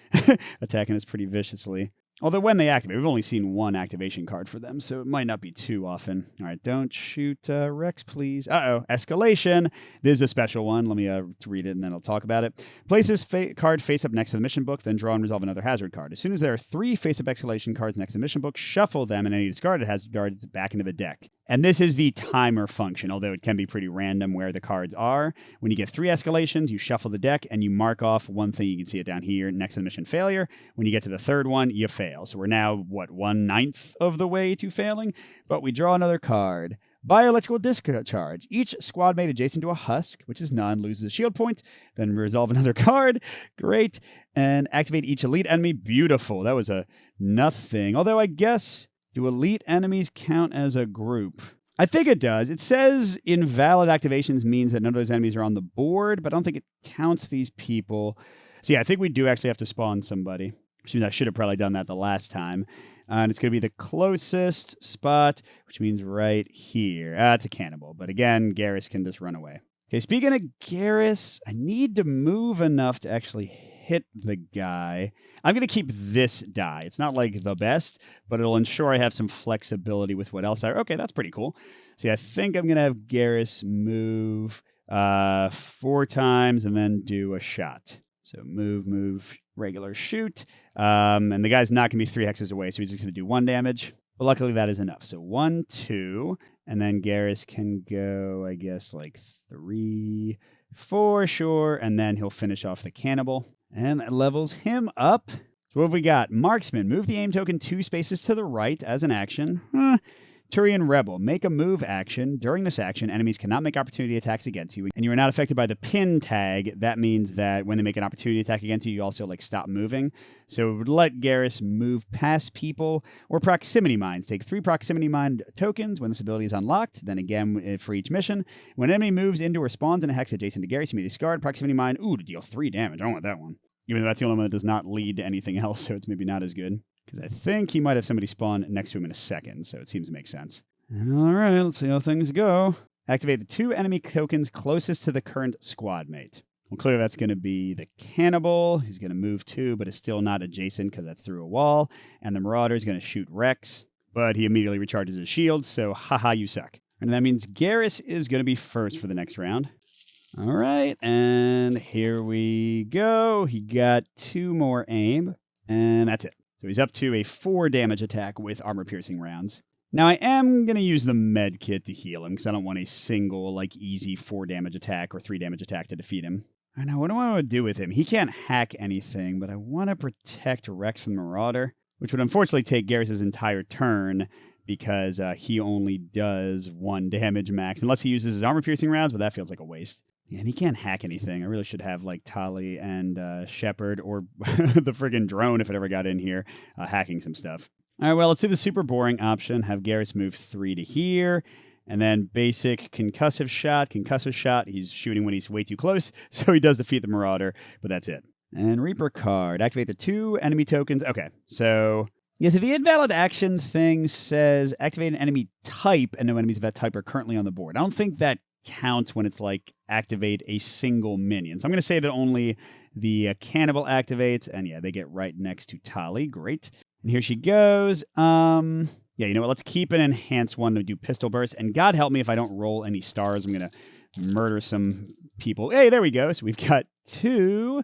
attacking us pretty viciously. Although when they activate, we've only seen 1 activation card for them, so it might not be too often. All right, don't shoot Rex, please. Uh-oh, escalation. This is a special one. Let me read it, and then I'll talk about it. Place this card face up next to the mission book, then draw and resolve another hazard card. As soon as there are 3 face-up escalation cards next to the mission book, shuffle them, and any discarded hazard cards back into the deck. And this is the timer function, although it can be pretty random where the cards are. When you get 3 escalations, you shuffle the deck, and you mark off one thing. You can see it down here next to the mission failure. When you get to the 3rd one, you fail. So we're now, 1/9 of the way to failing? But we draw another card. Bioelectrical discharge. Each squad mate adjacent to a husk, which is none, loses a shield point. Then resolve another card. Great. And activate each elite enemy. Beautiful. That was a nothing. Although I guess, do elite enemies count as a group? I think it does. It says invalid activations means that none of those enemies are on the board, but I don't think it counts these people. So yeah, I think we do actually have to spawn somebody. Which means I should have probably done that the last time. And it's going to be the closest spot, which means right here. It's a cannibal. But again, Garrus can just run away. Okay, speaking of Garrus, I need to move enough to actually hit the guy. I'm going to keep this die. It's not like the best, but it'll ensure I have some flexibility with what else okay, that's pretty cool. See, I think I'm going to have Garrus move 4 times and then do a shot. So move, regular shoot. And the guy's not going to be 3 hexes away, so he's just going to do 1 damage. But luckily that is enough. So 1, 2, and then Garrus can go, I guess, like 3, 4, sure, and then he'll finish off the cannibal. And that levels him up. So what have we got? Marksman. Move the aim token 2 spaces to the right as an action. Turian Rebel. Make a move action. During this action, enemies cannot make opportunity attacks against you, and you are not affected by the pin tag. That means that when they make an opportunity attack against you, you also stop moving. So let Garrus move past people. Or proximity mines. Take 3 proximity mine tokens when this ability is unlocked. Then again for each mission. When an enemy moves into or spawns in a hex adjacent to Garrus, you may discard proximity mine. Ooh, to deal 3 damage. I don't want that one. Even though that's the only one that does not lead to anything else, so it's maybe not as good. Because I think he might have somebody spawn next to him in a second, so it seems to make sense. And all right, let's see how things go. Activate the 2 enemy tokens closest to the current squad mate. Well, clearly that's going to be the cannibal. He's going to move 2, but is still not adjacent because that's through a wall. And the marauder is going to shoot Rex, but he immediately recharges his shield, so haha, you suck. And that means Garrus is going to be first for the next round. All right, and here we go. He got 2 more aim, and that's it. So he's up to a 4 damage attack with armor-piercing rounds. Now, I am going to use the med kit to heal him, because I don't want a single, easy 4 damage attack or 3 damage attack to defeat him. I know, what do I want to do with him? He can't hack anything, but I want to protect Rex from the Marauder, which would unfortunately take Garrus' entire turn, because he only does 1 damage max, unless he uses his armor-piercing rounds, but that feels like a waste. Yeah, and he can't hack anything. I really should have, Tali and Shepard, or the friggin' drone, if it ever got in here, hacking some stuff. All right, well, let's do the super boring option. Have Garrus move 3 to here, and then basic concussive shot. He's shooting when he's way too close, so he does defeat the Marauder, but that's it. And Reaper card. Activate the 2 enemy tokens. Okay, so yes, if the invalid action thing says activate an enemy type, and no enemies of that type are currently on the board. I don't think that counts when it's activate a single minion. So I'm going to say that only the cannibal activates, and yeah, they get right next to Tali. Great. And here she goes. Yeah, you know what? Let's keep an enhanced one to do pistol burst. And God help me if I don't roll any stars. I'm going to murder some people. Hey, there we go. So we've got 2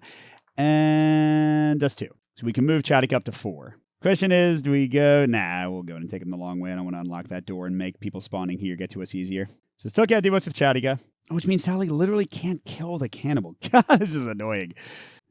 and just 2. So we can move Chadwick up to 4. Question is, do we go? Nah, we'll go and take him the long way. I don't want to unlock that door and make people spawning here get to us easier. So still can't do much with Chadiga. Which means Tali literally can't kill the cannibal. God, this is annoying.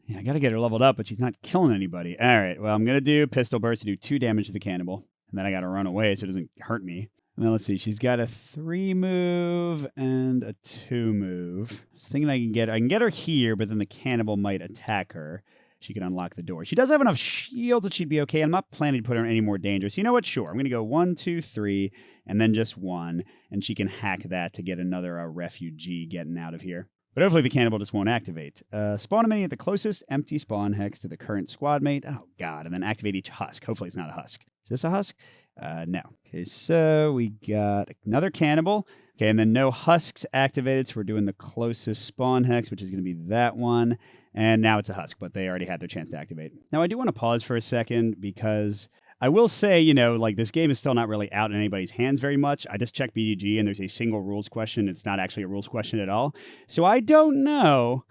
Yeah, I got to get her leveled up, but she's not killing anybody. All right, well, I'm going to do pistol burst to do 2 damage to the cannibal. And then I got to run away so it doesn't hurt me. And then let's see, she's got a 3 move and a 2 move. I was thinking I can get her here, but then the cannibal might attack her. She can unlock the door. She does have enough shields that she'd be okay. I'm not planning to put her in any more danger. So you know what? Sure. I'm going to go 1, 2, 3, and then just 1. And she can hack that to get another refugee getting out of here. But hopefully the cannibal just won't activate. Spawn a mini at the closest empty spawn hex to the current squad mate. Oh, God. And then activate each husk. Hopefully it's not a husk. Is this a husk? No. Okay, so we got another cannibal. Okay, and then no husks activated, so we're doing the closest spawn hex, which is going to be that one. And now it's a husk, but they already had their chance to activate. Now, I do want to pause for a second because I will say, this game is still not really out in anybody's hands very much. I just checked BDG, and there's a single rules question. It's not actually a rules question at all. So I don't know.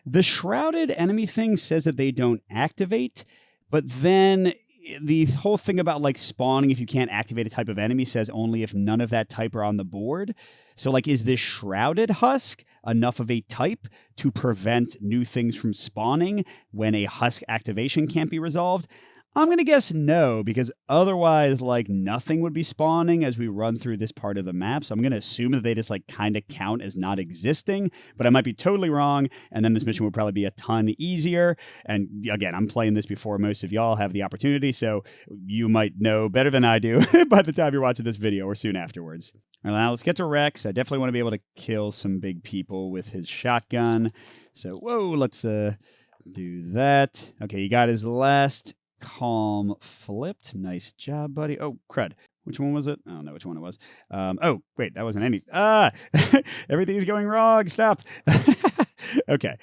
The shrouded enemy thing says that they don't activate, but then the whole thing about spawning if you can't activate a type of enemy says only if none of that type are on the board. So is this shrouded husk enough of a type to prevent new things from spawning when a husk activation can't be resolved? I'm going to guess no, because otherwise, nothing would be spawning as we run through this part of the map. So I'm going to assume that they just, kind of count as not existing, but I might be totally wrong, and then this mission would probably be a ton easier. And again, I'm playing this before most of y'all have the opportunity, so you might know better than I do by the time you're watching this video or soon afterwards. All right, now let's get to Rex. I definitely want to be able to kill some big people with his shotgun. So, whoa, let's do that. Okay, he got his last calm flipped. Nice job, buddy. Oh, crud. Which one was it? I don't know which one it was. Oh, wait, that wasn't any. Everything's going wrong. Stop. Okay,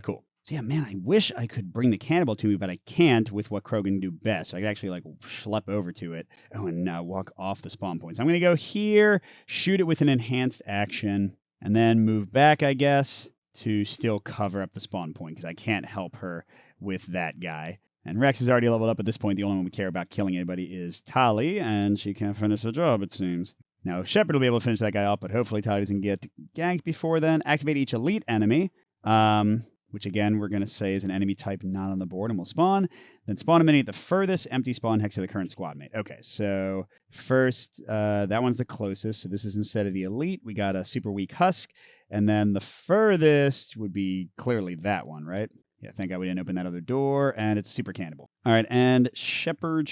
cool. So yeah, man, I wish I could bring the cannibal to me, but I can't with what Krogan can do best. So I could actually schlep over to it. Oh, and walk off the spawn points. I'm going to go here, shoot it with an enhanced action, and then move back, I guess, to still cover up the spawn point because I can't help her with that guy. And Rex is already leveled up at this point. The only one we care about killing anybody is Tali, and she can't finish the job, it seems. Now, Shepard will be able to finish that guy off, but hopefully Tali doesn't get ganked before then. Activate each elite enemy, which again, we're going to say is an enemy type not on the board, and we'll spawn. Then spawn a mini at the furthest empty spawn hex of the current squad mate. Okay, so first, that one's the closest. So this is instead of the elite, we got a super weak husk. And then the furthest would be clearly that one, right? Yeah, thank God we didn't open that other door, and it's super cannibal. All right, and Shepard.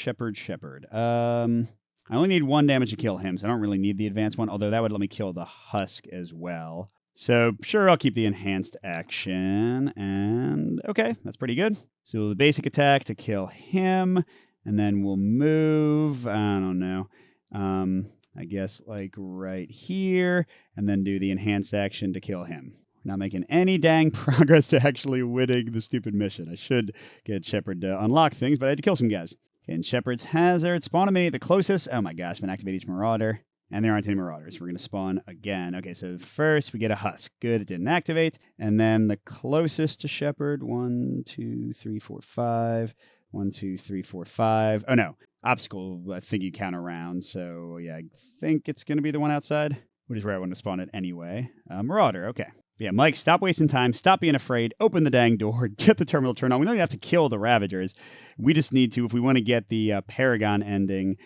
I only need 1 damage to kill him, so I don't really need the advanced one, although that would let me kill the husk as well. So, sure, I'll keep the enhanced action, and okay, that's pretty good. So the basic attack to kill him, and then we'll move, I don't know, I guess right here, and then do the enhanced action to kill him. Not making any dang progress to actually winning the stupid mission. I should get Shepard to unlock things, but I had to kill some guys. Okay, and Shepard's hazard. Spawn a mini at the closest. Oh my gosh, I'm going to activate each marauder. And there aren't any marauders. We're going to spawn again. Okay, so first we get a husk. Good, it didn't activate. And then the closest to Shepard. 1, 2, 3, 4, 5. 1, 2, 3, 4, 5. Oh no, obstacle, I think you count around. So yeah, I think it's going to be the one outside, which is where I want to spawn it anyway. Marauder, okay. Yeah, Mike, stop wasting time. Stop being afraid. Open the dang door. Get the terminal turned on. We don't even have to kill the Ravagers. We just need to, if we want to get the Paragon ending,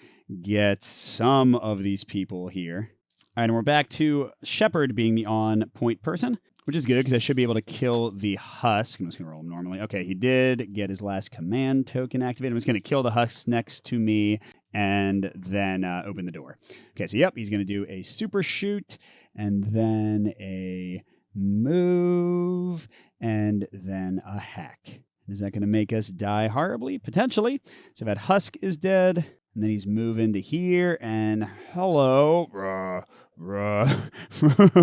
get some of these people here. All right, and we're back to Shepard being the on-point person, which is good because I should be able to kill the husk. I'm just going to roll him normally. Okay, he did get his last command token activated. I'm just going to kill the husk next to me and then open the door. Okay, so yep, he's going to do a super shoot and then a move, and then a hack. Is that going to make us die horribly? Potentially. So that husk is dead, and then he's moving to here, and hello. Oh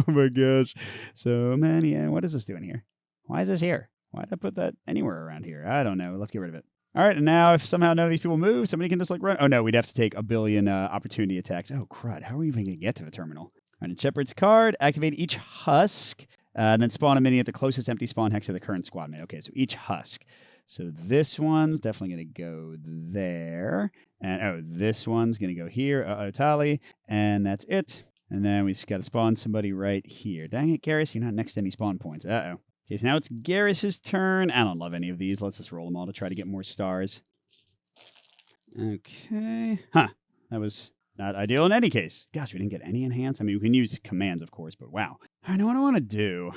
my gosh. So many. What is this doing here? Why is this here? Why did I put that anywhere around here? I don't know. Let's get rid of it. All right, and now if somehow none of these people move, somebody can just run. Oh no, we'd have to take a billion opportunity attacks. Oh crud, how are we even going to get to the terminal? All right, and Shepard's card, activate each husk. And then spawn a mini at the closest empty spawn hex of the current squad mate. Okay, so each husk. So this one's definitely going to go there. And this one's going to go here. Tali. And that's it. And then we just got to spawn somebody right here. Dang it, Garrus, you're not next to any spawn points. Okay, Okay, so now it's Garrus's turn. I don't love any of these. Let's just roll them all to try to get more stars. Okay. Huh. That was not ideal in any case. Gosh, we didn't get any enhance. I mean, we can use commands, of course, but wow. I know what I want to do.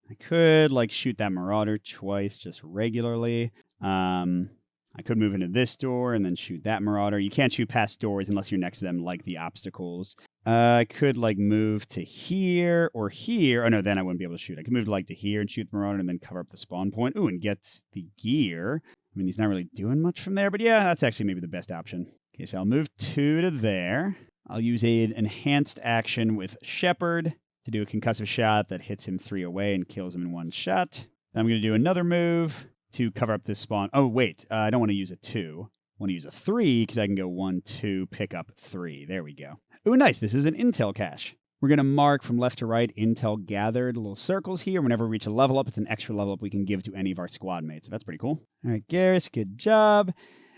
I could, like, shoot that Marauder twice just regularly. I could move into this door and then shoot that Marauder. You can't shoot past doors unless you're next to them, like the obstacles. I could, like, move to here or here. Oh, no, then I wouldn't be able to shoot. I could move, like, to here and shoot the Marauder and then cover up the spawn point. Ooh, and get the gear. I mean, he's not really doing much from there, but yeah, that's actually maybe the best option. Okay, so I'll move 2 to there. I'll use an enhanced action with Shepard to do a concussive shot that hits him 3 away and kills him in 1 shot. Then I'm going to do another move to cover up this spawn. Oh, wait, I don't want to use a 2. I want to use a 3 because I can go 1, 2, pick up 3. There we go. Ooh, nice. This is an intel cache. We're going to mark from left to right intel gathered, little circles here. Whenever we reach a level up, it's an extra level up we can give to any of our squad mates. So that's pretty cool. All right, Garrus, good job.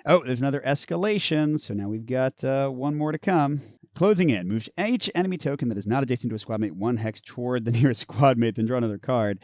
Oh, there's another escalation. So now we've got 1 more to come. Closing in. Move each enemy token that is not adjacent to a squad mate 1 hex toward the nearest squad mate, then draw another card.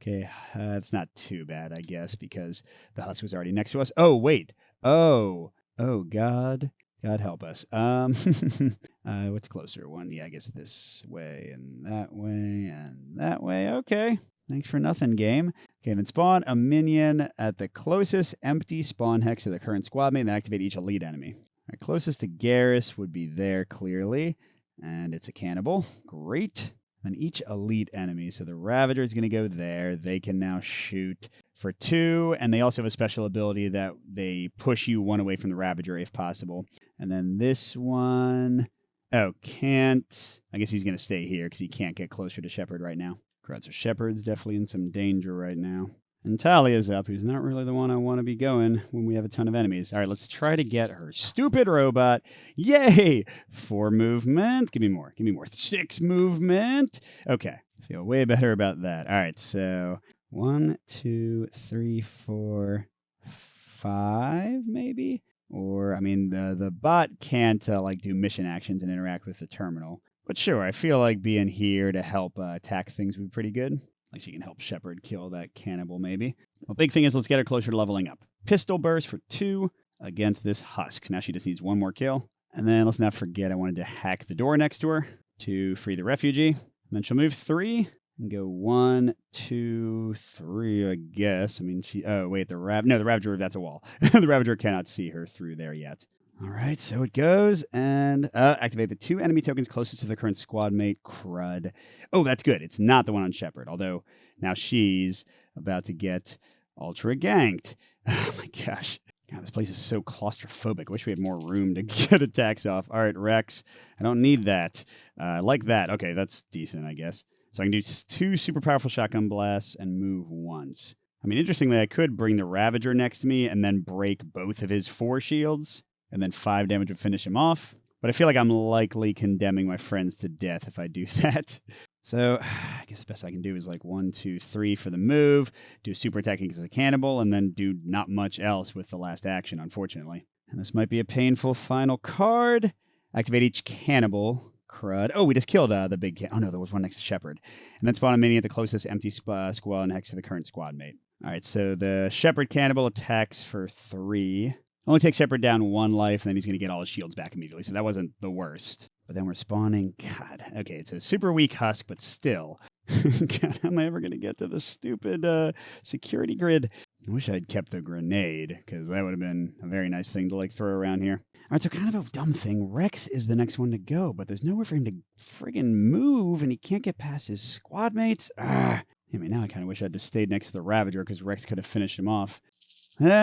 Okay, that's not too bad, I guess, because the husk was already next to us. Oh, wait. Oh, God. God help us. What's closer? 1, yeah, I guess this way and that way and that way. Okay. Thanks for nothing, game. Okay, then spawn a minion at the closest empty spawn hex to the current squad mate and then activate each elite enemy. Our closest to Garrus would be there, clearly. And it's a cannibal. Great. And each elite enemy. So the Ravager is going to go there. They can now shoot for 2. And they also have a special ability that they push you 1 away from the Ravager if possible. And then this one... Oh, can't... I guess he's going to stay here because he can't get closer to Shepard right now. Correct. So Shepard's definitely in some danger right now. And Talia's up, who's not really the one I want to be going when we have a ton of enemies. All right, let's try to get her stupid robot. Yay! 4 movement. Give me more. Give me more. 6 movement. Okay. Feel way better about that. All right, so 1, 2, 3, 4, 5, maybe? Or, I mean, the bot can't, like, do mission actions and interact with the terminal. But sure, I feel like being here to help attack things would be pretty good. Like she can help Shepard kill that cannibal, maybe. Well, big thing is let's get her closer to leveling up. Pistol burst for 2 against this husk. Now she just needs 1 more kill. And then let's not forget I wanted to hack the door next to her to free the refugee. And then she'll move 3 and go 1, 2, 3, I guess. I mean, oh, wait, the Ravager, that's a wall. The Ravager cannot see her through there yet. All right, so it goes, and activate the 2 enemy tokens closest to the current squad mate. Crud. Oh, that's good. It's not the one on Shepard, although now she's about to get ultra ganked. Oh, my gosh. God, this place is so claustrophobic. I wish we had more room to get attacks off. All right, Rex. I don't need that. Like that. Okay, that's decent, I guess. So I can do 2 super powerful shotgun blasts and move once. I mean, interestingly, I could bring the Ravager next to me and then break both of his 4 shields. And then 5 damage would finish him off. But I feel like I'm likely condemning my friends to death if I do that. So I guess the best I can do is like 1, 2, 3 for the move, do super attacking as a cannibal, and then do not much else with the last action, unfortunately. And this might be a painful final card. Activate each cannibal. Crud. Oh, we just killed the big oh no, there was one next to Shepard. And then spawn a mini at the closest empty squad next to the current squad mate. All right, so the Shepard cannibal attacks for 3. Only takes Shepard down 1 life, and then he's going to get all his shields back immediately, so that wasn't the worst. But then we're spawning... God, okay, it's a super weak husk, but still. God, how am I ever going to get to the stupid security grid? I wish I'd kept the grenade, because that would have been a very nice thing to, like, throw around here. All right, so kind of a dumb thing. Rex is the next one to go, but there's nowhere for him to friggin' move, and he can't get past his squad mates. I mean, now I kind of wish I'd just stayed next to the Ravager, because Rex could have finished him off.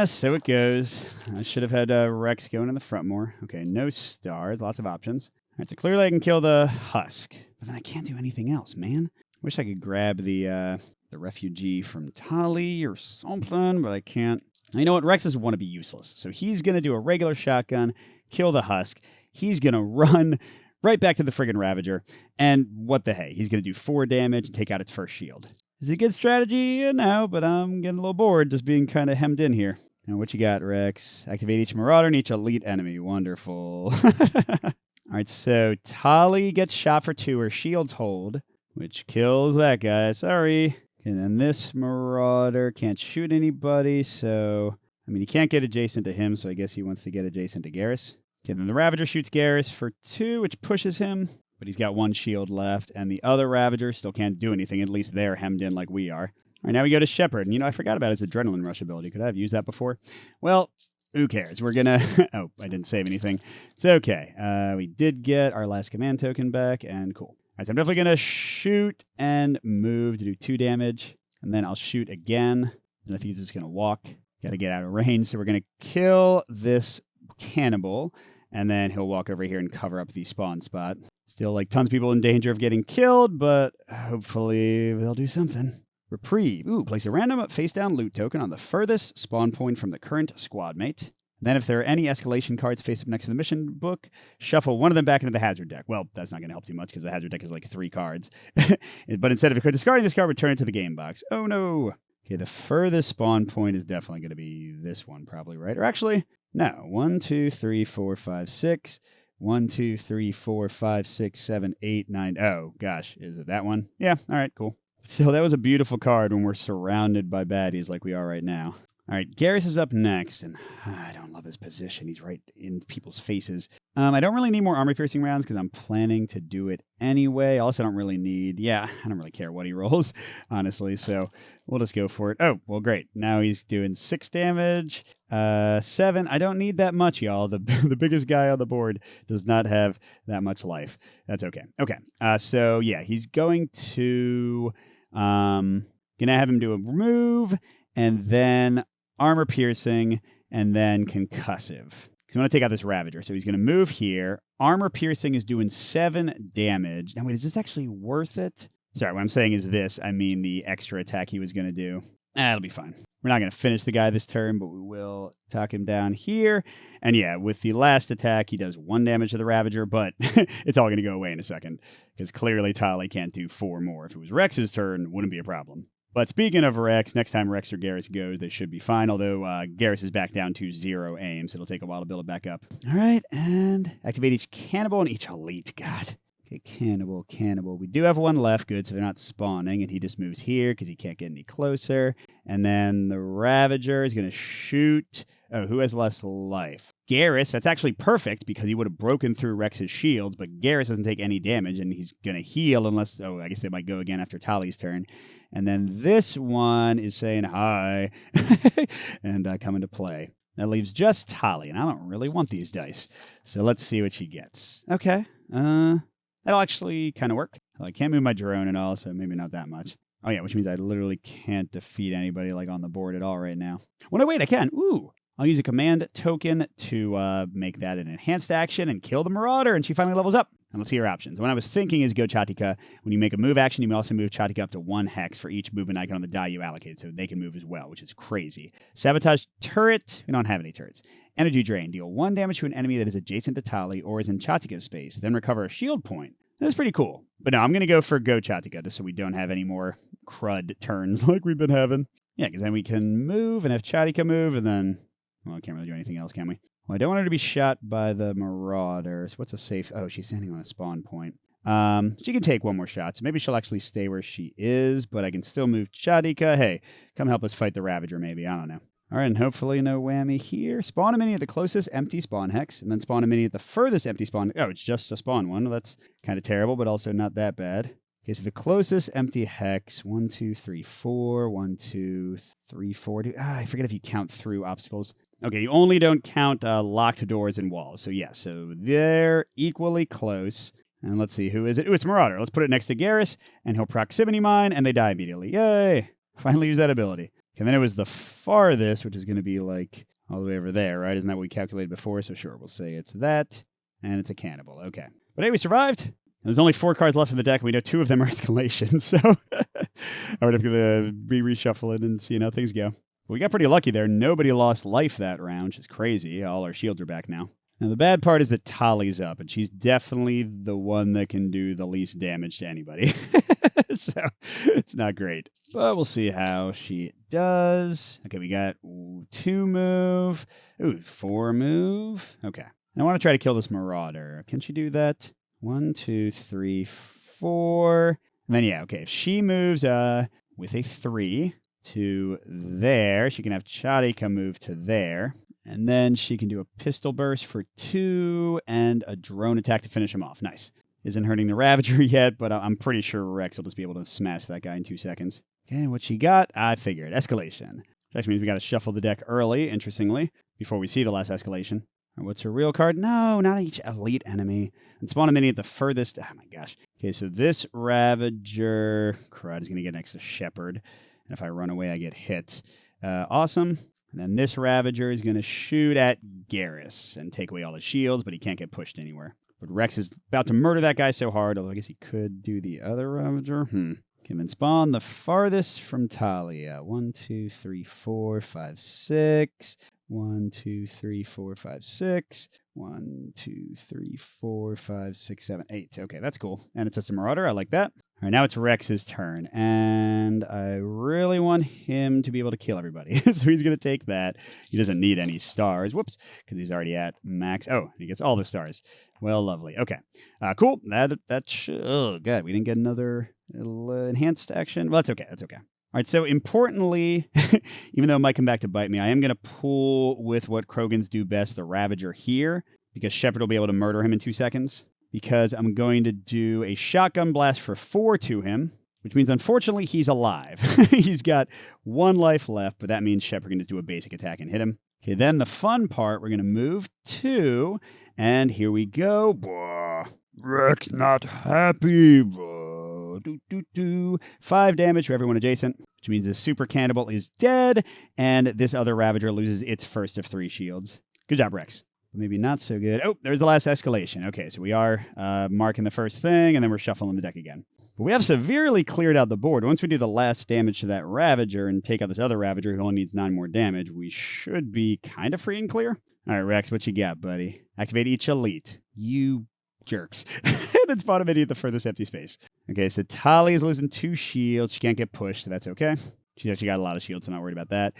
So it goes. I should have had Rex going in the front more. Okay, no stars. Lots of options. All right, so clearly I can kill the husk. But then I can't do anything else, man. Wish I could grab the refugee from Tali or something, but I can't. You know what? Rex doesn't want to be useless. So he's going to do a regular shotgun, kill the husk. He's going to run right back to the friggin' Ravager. And what the hey? He's going to do 4 damage and take out its first shield. Is it a good strategy? No, but I'm getting a little bored just being kind of hemmed in here. Now, what you got, Rex? Activate each Marauder and each elite enemy. Wonderful. All right, so Tali gets shot for 2. Her shields hold, which kills that guy. Sorry. And then this Marauder can't shoot anybody, so... I mean, he can't get adjacent to him, so I guess he wants to get adjacent to Garrus. Okay, then the Ravager shoots Garrus for 2, which pushes him, but he's got 1 shield left, and the other Ravager still can't do anything. At least they're hemmed in like we are. All right, now we go to Shepard, and I forgot about his Adrenaline Rush ability. Could I have used that before? Well, who cares? We're gonna... oh, I didn't save anything. It's okay. We did get our last command token back, and cool. All right, so I'm definitely gonna shoot and move to do 2 damage, and then I'll shoot again, and I think he's just gonna walk. Got to get out of range, so we're going to kill this cannibal, and then he'll walk over here and cover up the spawn spot. Still, like, tons of people in danger of getting killed, but hopefully they'll do something. Reprieve. Ooh, place a random face-down loot token on the furthest spawn point from the current squad mate. Then if there are any escalation cards face up next to the mission book, shuffle one of them back into the hazard deck. Well, that's not going to help too much because the hazard deck is like 3 cards. But instead of discarding this card, return it to the game box. Oh, no. Okay, the furthest spawn point is definitely going to be this one, probably, right? Or actually, no. 1, 2, 3, 4, 5, 6. 1, 2, 3, 4, 5, 6, 7, 8, 9. Oh, gosh. Is it that one? Yeah. All right, cool. So that was a beautiful card when we're surrounded by baddies like we are right now. All right, Garrus is up next, and I don't love his position. He's right in people's faces. I don't really need more armor-piercing rounds because I'm planning to do it anyway. Also, I don't really need... Yeah, I don't really care what he rolls, honestly, so we'll just go for it. Oh, well, great. Now he's doing 6 damage, 7. I don't need that much, y'all. The biggest guy on the board does not have that much life. That's okay. Okay, so, yeah, he's going to... gonna have him do a move, and then... armor piercing, and then concussive. He's going to take out this Ravager. So he's going to move here. Armor piercing is doing 7 damage. Now, wait, is this actually worth it? Sorry, what I'm saying is this. I mean the extra attack he was going to do. It'll be fine. We're not going to finish the guy this turn, but we will talk him down here. And yeah, with the last attack, he does 1 damage to the Ravager, but it's all going to go away in a second. Because clearly Tali can't do 4 more. If it was Rex's turn, it wouldn't be a problem. But speaking of Rex, next time Rex or Garrus goes, they should be fine, although Garrus is back down to 0 aim, so it'll take a while to build it back up. All right, and activate each cannibal and each elite. God. Okay, cannibal. We do have 1 left, good, so they're not spawning, and he just moves here because he can't get any closer. And then the Ravager is going to shoot... Oh, who has less life? Garrus. That's actually perfect because he would have broken through Rex's shields, but Garrus doesn't take any damage, and he's going to heal unless... Oh, I guess they might go again after Tali's turn. And then this one is saying hi and come into play. That leaves just Tali, and I don't really want these dice. So let's see what she gets. Okay. That'll actually kind of work. I can't move my drone and all, so maybe not that much. Oh, yeah, which means I literally can't defeat anybody like on the board at all right now. Well, no, wait, I can. Ooh. I'll use a command token to make that an enhanced action and kill the Marauder, and she finally levels up. And let's see her options. What I was thinking is go Chatika. When you make a move action, you may also move Chatika up to 1 hex for each movement icon on the die you allocated, so they can move as well, which is crazy. Sabotage turret. We don't have any turrets. Energy drain. Deal 1 damage to an enemy that is adjacent to Tali or is in Chatika's space. Then recover a shield point. That's pretty cool. But no, I'm going to go for go Chatika, just so we don't have any more crud turns like we've been having. Yeah, because then we can move and have Chatika move, and then... Well, I can't really do anything else, can we? Well, I don't want her to be shot by the Marauders. What's a safe... Oh, she's standing on a spawn point. She can take 1 more shot, so maybe she'll actually stay where she is, but I can still move Chatika. Hey, come help us fight the Ravager, maybe. I don't know. All right, and hopefully no whammy here. Spawn a mini at the closest empty spawn hex, and then spawn a mini at the furthest empty spawn... Oh, it's just a spawn one. Well, that's kind of terrible, but also not that bad. Okay, so the closest empty hex, 1, 2, 3, 4, 1, 2, 3, 4. I forget if you count through obstacles. Okay, you only don't count locked doors and walls. So, yeah, so they're equally close. And let's see, who is it? Ooh, it's Marauder. Let's put it next to Garrus, and he'll proximity mine, and they die immediately. Yay! Finally use that ability. And then it was the farthest, which is going to be like all the way over there, right? Isn't that what we calculated before? So, sure, we'll say it's that, and it's a cannibal. Okay. But hey, we survived. And there's only 4 cards left in the deck, and we know 2 of them are escalation, so I would have to be reshuffling and seeing how things go. We got pretty lucky there. Nobody lost life that round, which is crazy. All our shields are back now. Now, the bad part is that Tali's up, and she's definitely the one that can do the least damage to anybody. So, it's not great. But we'll see how she does. Okay, we got 2 move. Ooh, 4 move. Okay. I want to try to kill this Marauder. Can she do that? 1, 2, 3, 4. And then, yeah, okay. If she moves, with a 3 to there. She can have Charika move to there. And then she can do a pistol burst for 2 and a drone attack to finish him off. Nice. Isn't hurting the Ravager yet, but I'm pretty sure Rex will just be able to smash that guy in 2 seconds. Okay, what she got? I figured. Escalation. Which actually means we got to shuffle the deck early, interestingly, before we see the last escalation. What's her real card? No, not each elite enemy. And spawn a mini at the furthest. Oh my gosh. Okay, so this Ravager crud is going to get next to Shepard. And if I run away, I get hit. Awesome. And then this Ravager is going to shoot at Garrus and take away all his shields, but he can't get pushed anywhere. But Rex is about to murder that guy so hard, although I guess he could do the other Ravager. Can then spawn the farthest from Talia. 1, 2, 3, 4, 5, 6. 1, 2, 3, 4, 5, 6. 1, 2, 3, 4, 5, 6, 7, 8. Okay, that's cool. And it's just a Marauder. I like that. All right, now it's Rex's turn. And I really want him to be able to kill everybody. So he's going to take that. He doesn't need any stars. Whoops, because he's already at max. Oh, he gets all the stars. Well, lovely. Okay, cool. Oh, God, we didn't get another enhanced action. Well, that's okay. That's okay. All right, so importantly, even though it might come back to bite me, I am going to pull with what Krogans do best, the Ravager here, because Shepard will be able to murder him in 2 seconds, because I'm going to do a shotgun blast for 4 to him, which means, unfortunately, he's alive. He's got 1 life left, but that means Shepard can just do a basic attack and hit him. Okay, then the fun part, we're going to move 2, and here we go. Rex not happy. 5 damage for everyone adjacent, which means the super cannibal is dead, and this other Ravager loses its first of 3 shields. Good job, Rex. Maybe not so good. Oh, there's the last escalation. Okay, so we are marking the first thing, and then we're shuffling the deck again. But we have severely cleared out the board. Once we do the last damage to that Ravager and take out this other Ravager who only needs 9 more damage, we should be kind of free and clear. All right, Rex, what you got, buddy? Activate each elite. You jerks. Then spawn a mini at the furthest empty space. Okay, so Tali is losing 2 shields. She can't get pushed, so that's okay. She's actually got a lot of shields, so I'm not worried about that.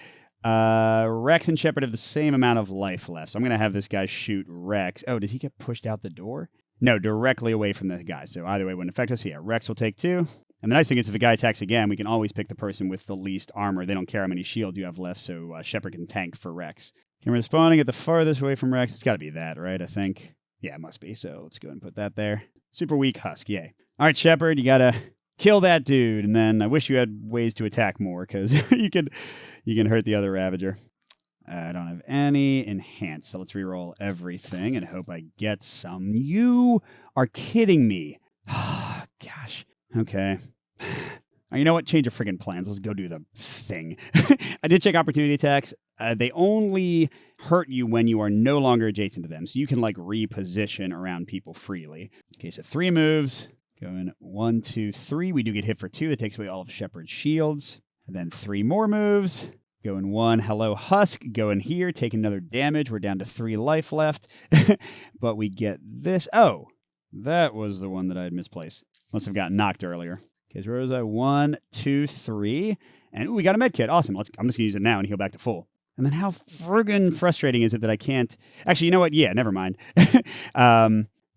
Rex and Shepard have the same amount of life left, so I'm going to have this guy shoot Rex. Oh, did he get pushed out the door? No, directly away from the guy, so either way wouldn't affect us. Yeah, Rex will take 2. And the nice thing is if the guy attacks again, we can always pick the person with the least armor. They don't care how many shields you have left, so Shepard can tank for Rex. Okay, we're spawning at the farthest away from Rex. It's got to be that, right, I think? Yeah, it must be, so let's go and put that there. Super weak husk, yay. All right, Shepard, you got to kill that dude, and then I wish you had ways to attack more, because you can hurt the other Ravager. I don't have any enhanced, so let's reroll everything and hope I get some. You are kidding me. Gosh. Okay. You know what? Change of friggin' plans. Let's go do the thing. I did check opportunity attacks. They only hurt you when you are no longer adjacent to them, so you can, like, reposition around people freely. Okay, so 3 moves. Going 1, 2, 3. We do get hit for 2. That takes away all of Shepard's shields. And then 3 more moves. Going 1, hello, Husk. Going here, take another damage. We're down to 3 life left. But we get this. Oh, that was the one that I had misplaced. Must have gotten knocked earlier. Okay, so where was I? 1, 2, 3. And ooh, we got a med kit. Awesome. I'm just going to use it now and heal back to full. And then how friggin' frustrating is it that I can't... Actually, you know what? Yeah, never mind.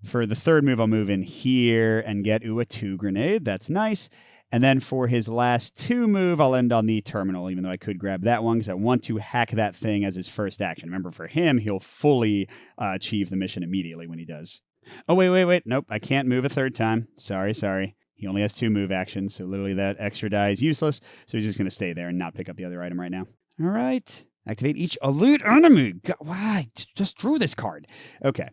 For the 3rd move, I'll move in here and get, a 2 grenade. That's nice. And then for his last 2 move, I'll end on the terminal, even though I could grab that one because I want to hack that thing as his first action. Remember, for him, he'll fully achieve the mission immediately when he does. Oh, wait. Nope, I can't move a 3rd time. Sorry. He only has 2 move actions, so literally that extra die is useless. So he's just going to stay there and not pick up the other item right now. All right. Activate each elite enemy. God, why? Just drew this card. Okay.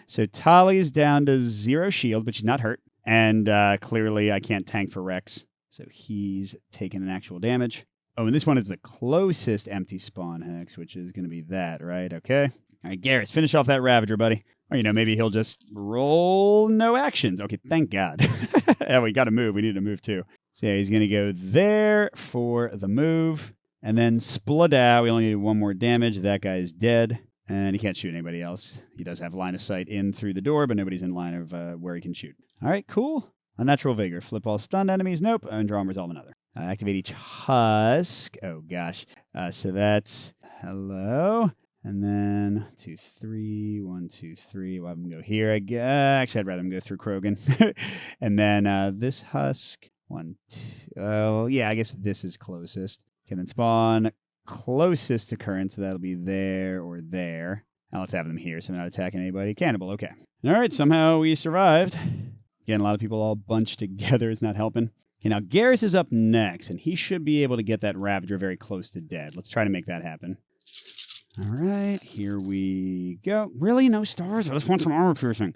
So Tali's down to 0 shield, but she's not hurt. And clearly I can't tank for Rex. So he's taking an actual damage. Oh, and this one is the closest empty spawn hex, which is going to be that, right? Okay. All right, Garrus, finish off that Ravager, buddy. Or, maybe he'll just roll no actions. Okay, thank God. Yeah, we got to move. We need to move too. So yeah, he's going to go there for the move. And then Splada, we only need 1 more damage. That guy's dead. And he can't shoot anybody else. He does have line of sight in through the door, but nobody's in line of where he can shoot. All right, cool. Unnatural Vigor. Flip all stunned enemies. Nope. And draw and resolve another. Activate each husk. Oh, gosh. So that's hello. And then 2, 3, 1, 2, 3. We'll have him go here. Actually, I'd rather him go through Krogan. And then this husk. 1, 2. Oh, yeah, I guess this is closest. Can then spawn closest to current, so that'll be there or there. Now let's have them here so they're not attacking anybody. Cannibal, okay. All right, somehow we survived. Again, a lot of people all bunched together is not helping. Okay, now Garrus is up next, and he should be able to get that Ravager very close to dead. Let's try to make that happen. All right, here we go. Really? No stars? I just want some armor piercing.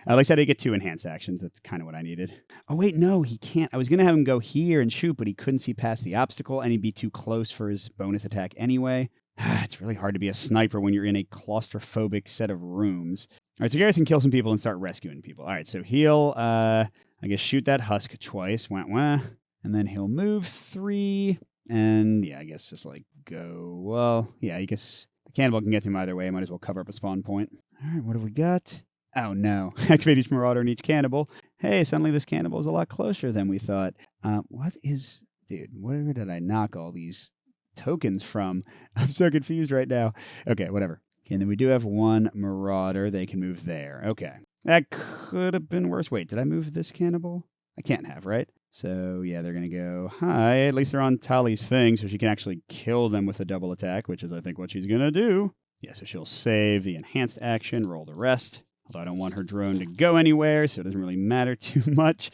At least I did get 2 enhanced actions. That's kind of what I needed. Oh, wait, no, he can't. I was going to have him go here and shoot, but he couldn't see past the obstacle, and he'd be too close for his bonus attack anyway. It's really hard to be a sniper when you're in a claustrophobic set of rooms. All right, so Garrus can kill some people and start rescuing people. All right, so he'll, I guess, shoot that husk twice. Wah, wah. And then he'll move 3. And, yeah, I guess just, like, go. Well, yeah, I guess the cannibal can get to him either way. I might as well cover up a spawn point. All right, what have we got? Oh, no. Activate each marauder and each cannibal. Hey, suddenly this cannibal is a lot closer than we thought. What is... Dude, where did I knock all these tokens from? I'm so confused right now. Okay, whatever. Okay, and then we do have 1 marauder. They can move there. Okay. That could have been worse. Wait, did I move this cannibal? I can't have, right? So, yeah, they're going to go, hi. At least they're on Tali's thing, so she can actually kill them with a double attack, which is, I think, what she's going to do. Yeah, so she'll save the enhanced action, roll the rest. Although I don't want her drone to go anywhere, so it doesn't really matter too much.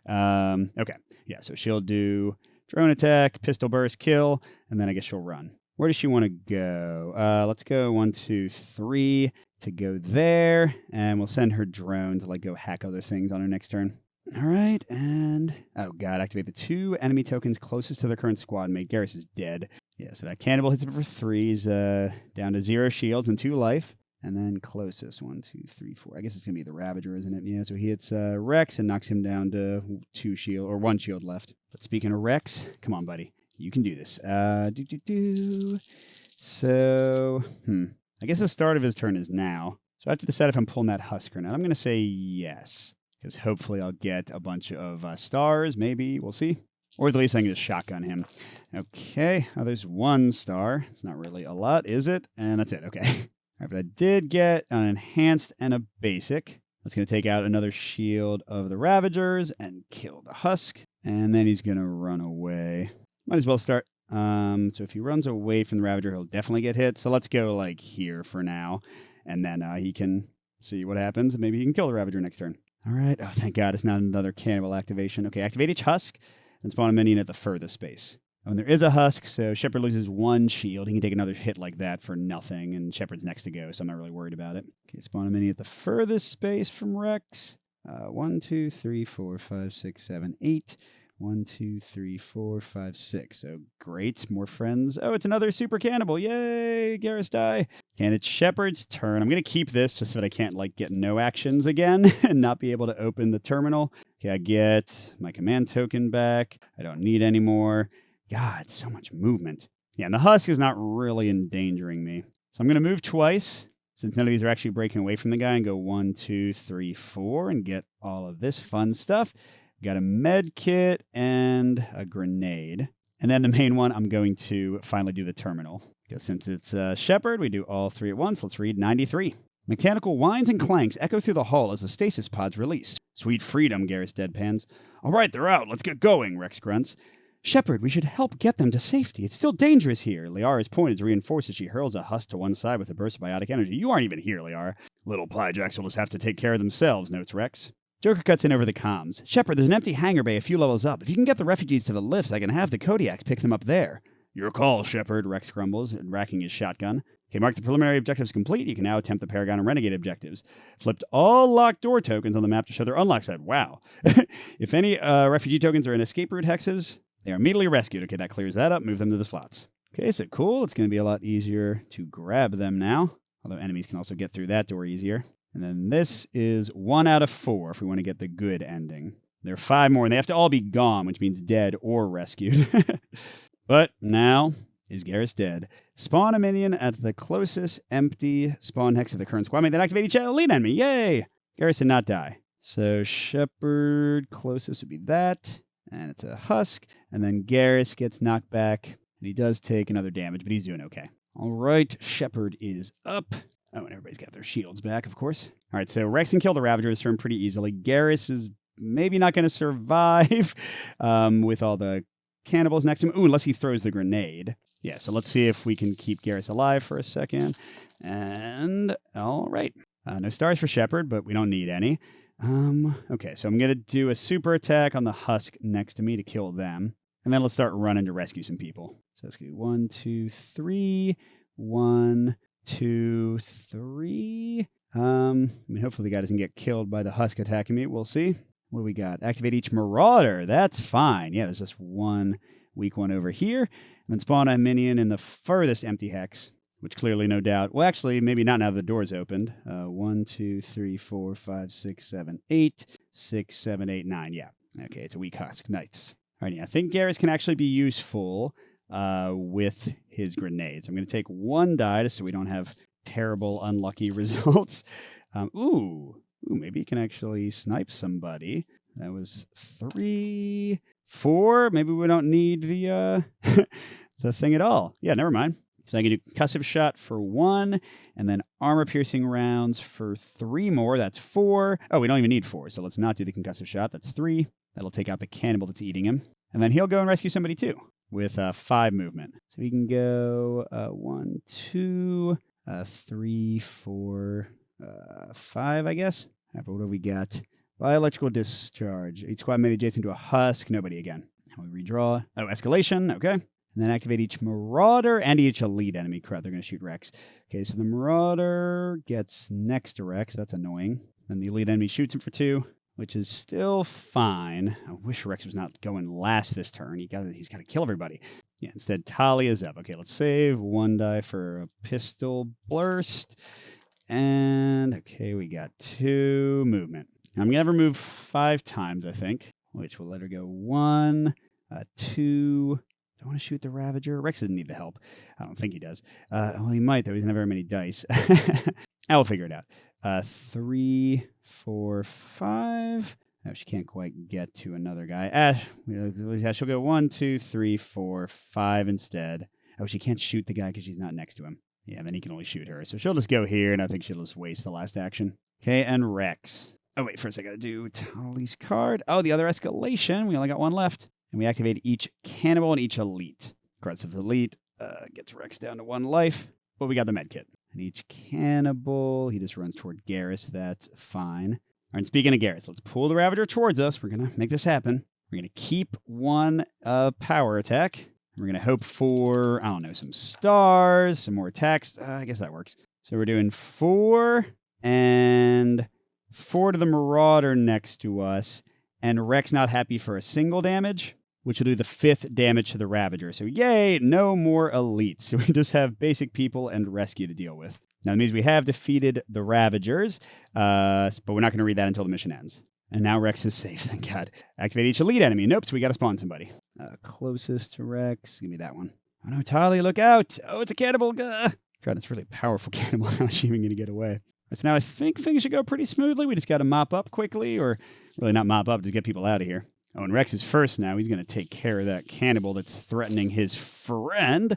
Okay, yeah, so she'll do drone attack, pistol burst, kill, and then I guess she'll run. Where does she want to go? Let's go 1, 2, 3 to go there, and we'll send her drone to, like, go hack other things on her next turn. All right, and... Oh, God, activate the 2 enemy tokens closest to the current squad mate. Garrus is dead. Yeah, so that cannibal hits him for 3. He's down to 0 shields and 2 life. And then closest, 1, 2, 3, 4. I guess it's going to be the Ravager, isn't it? Yeah, so he hits Rex and knocks him down to 2 shield, or 1 shield left. But speaking of Rex, come on, buddy. You can do this. So, I guess the start of his turn is now. So I have to decide if I'm pulling that Husker now. I'm going to say yes, because hopefully I'll get a bunch of stars, maybe. We'll see. Or at least I can just shotgun him. Okay, there's 1 star. It's not really a lot, is it? And that's it, okay. All right, but I did get an enhanced and a basic. That's going to take out another shield of the Ravagers and kill the Husk. And then he's going to run away. Might as well start. So if he runs away from the Ravager, he'll definitely get hit. So let's go, like, here for now. And then he can see what happens. And maybe he can kill the Ravager next turn. All right. Oh, thank God. It's not another cannibal activation. Okay, activate each Husk and spawn a minion at the furthest space. And there is a Husk, so Shepard loses 1 shield. He can take another hit like that for nothing, and Shepard's next to go, so I'm not really worried about it. Okay, spawn a mini at the furthest space from Rex. 1, 2, 3, 4, 5, 6, 7, 8. 1, 2, 3, 4, 5, 6. So great, more friends. Oh, it's another super cannibal. Yay, Garrus die. And it's Shepard's turn. I'm going to keep this just so that I can't, like, get no actions again and not be able to open the terminal. Okay, I get my command token back. I don't need any more. God, so much movement. Yeah, and the Husk is not really endangering me. So I'm going to move twice, since none of these are actually breaking away from the guy, and go 1, 2, 3, 4, and get all of this fun stuff. Got a med kit and a grenade. And then the main one, I'm going to finally do the terminal. Because since it's Shepard, we do all 3 at once. Let's read 93. Mechanical whines and clanks echo through the hull as the stasis pod's released. Sweet freedom, Garrus deadpans. All right, they're out. Let's get going, Rex grunts. Shepard, we should help get them to safety. It's still dangerous here. Liara's point is reinforced as she hurls a Husk to one side with a burst of biotic energy. You aren't even here, Liara. Little Plyjacks will just have to take care of themselves, notes Rex. Joker cuts in over the comms. Shepard, there's an empty hangar bay a few levels up. If you can get the refugees to the lifts, I can have the Kodiaks pick them up there. Your call, Shepard, Rex grumbles, racking his shotgun. Okay, mark the preliminary objectives complete. You can now attempt the Paragon and Renegade objectives. Flipped all locked door tokens on the map to show their unlock side. Wow. If any refugee tokens are in escape route hexes, they are immediately rescued. Okay, that clears that up. Move them to the slots. Okay, so cool. It's going to be a lot easier to grab them now. Although enemies can also get through that door easier. And then this is 1 out of 4 if we want to get the good ending. There are 5 more, and they have to all be gone, which means dead or rescued. But now is Garrus dead. Spawn a minion at the closest empty spawn hex of the current squad mate. Then activate each elite enemy. Yay! Garrus did not die. So Shepard closest would be that. And it's a Husk. And then Garrus gets knocked back. And he does take another damage, but he's doing okay. All right, Shepard is up. Oh, and everybody's got their shields back, of course. All right, so Rex can kill the Ravager this turn pretty easily. Garrus is maybe not going to survive with all the cannibals next to him. Ooh, unless he throws the grenade. Yeah, so let's see if we can keep Garrus alive for a second. And all right. No stars for Shepard, but we don't need any. Okay, so I'm going to do a super attack on the husk next to me to kill them. And then let's start running to rescue some people. So let's do 1, 2, 3. 1, 2, 3. Hopefully the guy doesn't get killed by the husk attacking me. We'll see. What do we got? Activate each marauder. That's fine. Yeah, there's just one weak one over here. And then spawn a minion in the furthest empty hex, which clearly, no doubt. Well, actually, maybe not now that the door's opened. 1, 2, 3, 4, 5, 6, 7, 8. 6, 7, 8, 9. Yeah. Okay, it's a weak husk. Nice. All right, yeah, I think Garrus can actually be useful with his grenades. I'm going to take 1 die just so we don't have terrible, unlucky results. Maybe you can actually snipe somebody. That was 3, 4. Maybe we don't need the the thing at all. Yeah, never mind. So I can do concussive shot for 1, and then armor-piercing rounds for 3 more. That's 4. Oh, we don't even need 4, so let's not do the concussive shot. That's 3. That'll take out the cannibal that's eating him. And then he'll go and rescue somebody too with 5 movement. So we can go 1, 2, 3, 4, 5, I guess. Right, but what do we got? Bioelectrical discharge. Each squad made adjacent to a husk. Nobody again. We redraw. Oh, escalation. Okay. And then activate each marauder and each elite enemy. Crap, they're going to shoot Rex. Okay, so the marauder gets next to Rex. That's annoying. Then the elite enemy shoots him for 2, which is still fine. I wish Rex was not going last this turn. He's got to kill everybody. Yeah, instead, Tali is up. Okay, let's save 1 die for a pistol burst. And, okay, we got 2 movement. I'm going to have her move 5 times, I think, which will let her go 1, 2. Do I want to shoot the Ravager? Rex doesn't need the help. I don't think he does. Well, he might, though. He doesn't have very many dice. I'll figure it out. 3, 4, 5. No, she can't quite get to another guy. She'll go 1, 2, 3, 4, 5 instead. Oh, she can't shoot the guy because she's not next to him. Yeah, then he can only shoot her. So she'll just go here, and I think she'll just waste the last action. Okay, and Rex. Oh, wait, first I got to do Tali's card. Oh, the other escalation. We only got 1 left. And we activate each cannibal and each elite. Aggressive elite gets Rex down to 1 life. But we got the med kit. And each cannibal, he just runs toward Garrus. That's fine. All right, and speaking of Garrus, let's pull the Ravager towards us. We're going to make this happen. We're going to keep 1 power attack. We're going to hope for, I don't know, some stars, some more attacks. I guess that works. So we're doing 4 and 4 to the Marauder next to us. And Rex not happy for a single damage, which will do the 5th damage to the Ravager. So yay, no more elites. So we just have basic people and rescue to deal with. Now it means we have defeated the Ravagers, but we're not going to read that until the mission ends. And now Rex is safe, thank God. Activate each elite enemy. Nope, so we got to spawn somebody. Closest to Rex. Give me that one. Oh no, Tali, look out. Oh, it's a cannibal. God, it's a really powerful cannibal. How is she even going to get away? So now I think things should go pretty smoothly. We just got to mop up quickly, or really not mop up, just get people out of here. Oh, and Rex is first now. He's going to take care of that cannibal that's threatening his friend.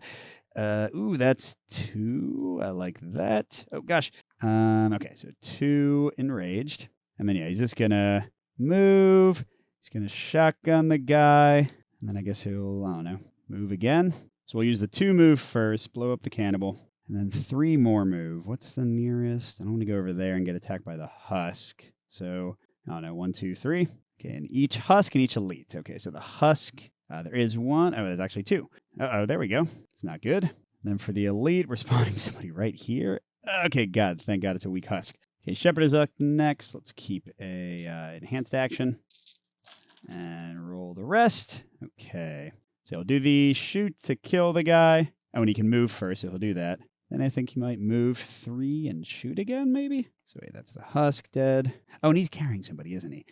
That's 2. I like that. Oh, gosh. Okay, so 2 enraged. And then, yeah, he's just going to move. He's going to shotgun the guy. And then I guess he'll, I don't know, move again. So we'll use the 2 move first, blow up the cannibal. And then 3 more move. What's the nearest? I don't want to go over there and get attacked by the husk. So, I don't know, 1, 2, 3. Okay, and each husk and each elite. Okay, so the husk, there is 1. Oh, there's actually 2. Uh-oh, there we go. It's not good. Then for the elite, we're spawning somebody right here. Okay, thank God it's a weak husk. Okay, Shepard is up next. Let's keep a enhanced action. And roll the rest. Okay, so he'll do the shoot to kill the guy. Oh, and he can move first, so he'll do that. Then I think he might move 3 and shoot again, maybe? So wait, that's the husk dead. Oh, and he's carrying somebody, isn't he?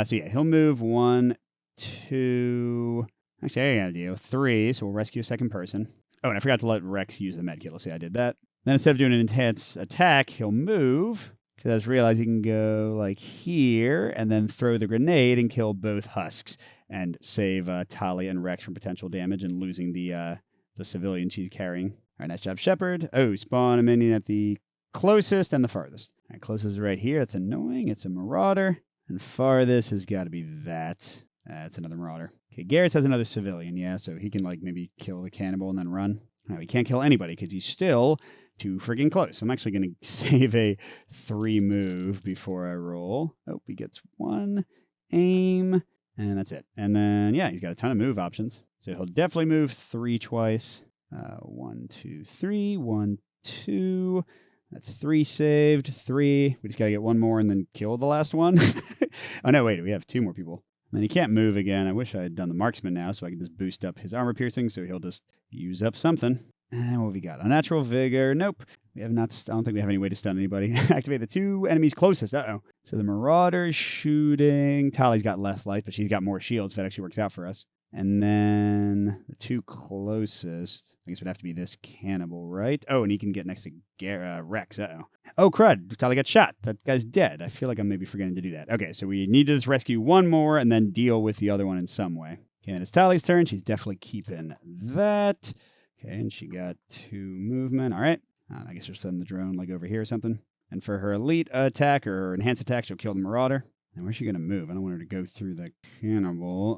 So yeah, he'll move 1, 2... Actually, I got a deal. 3, so we'll rescue a second person. Oh, and I forgot to let Rex use the medkit. Let's see, I did that. Then instead of doing an intense attack, he'll move. Because I just realized he can go like here, and then throw the grenade and kill both husks. And save Tali and Rex from potential damage and losing the civilian she's carrying. All right, nice job, Shepard. Oh, spawn a minion at the closest and the farthest. All right, closest is right here. That's annoying. It's a Marauder. And farthest has got to be that. That's another marauder. Okay, Garrus has another civilian, yeah, so he can, like, maybe kill the cannibal and then run. No, he can't kill anybody because he's still too friggin' close. I'm actually going to save a 3 move before I roll. Oh, he gets 1 aim, and that's it. And then, yeah, he's got a ton of move options. So he'll definitely move 3 twice. 1, 2, 3. 1, 2. That's 3 saved. 3. We just got to get 1 more and then kill the last one. Oh, no, wait. We have 2 more people. And then he can't move again. I wish I had done the marksman now so I could just boost up his armor piercing so he'll just use up something. And what have we got? Unnatural vigor. Nope. We have not. I don't think we have any way to stun anybody. Activate the 2 enemies closest. Uh-oh. So the Marauder's shooting. Tali's got left life, but she's got more shields. That actually works out for us. And then the 2 closest, I guess would have to be this cannibal, right? Oh, and he can get next to Rex. Uh-oh. Oh, crud. Tali got shot. That guy's dead. I feel like I'm maybe forgetting to do that. Okay, so we need to just rescue 1 more and then deal with the other one in some way. Okay, and it's Tali's turn. She's definitely keeping that. Okay, and she got 2 movement. All right. I guess we're sending the drone like over here or something. And for her elite attack or enhanced attack, she'll kill the Marauder. And where's she going to move? I don't want her to go through the cannibal.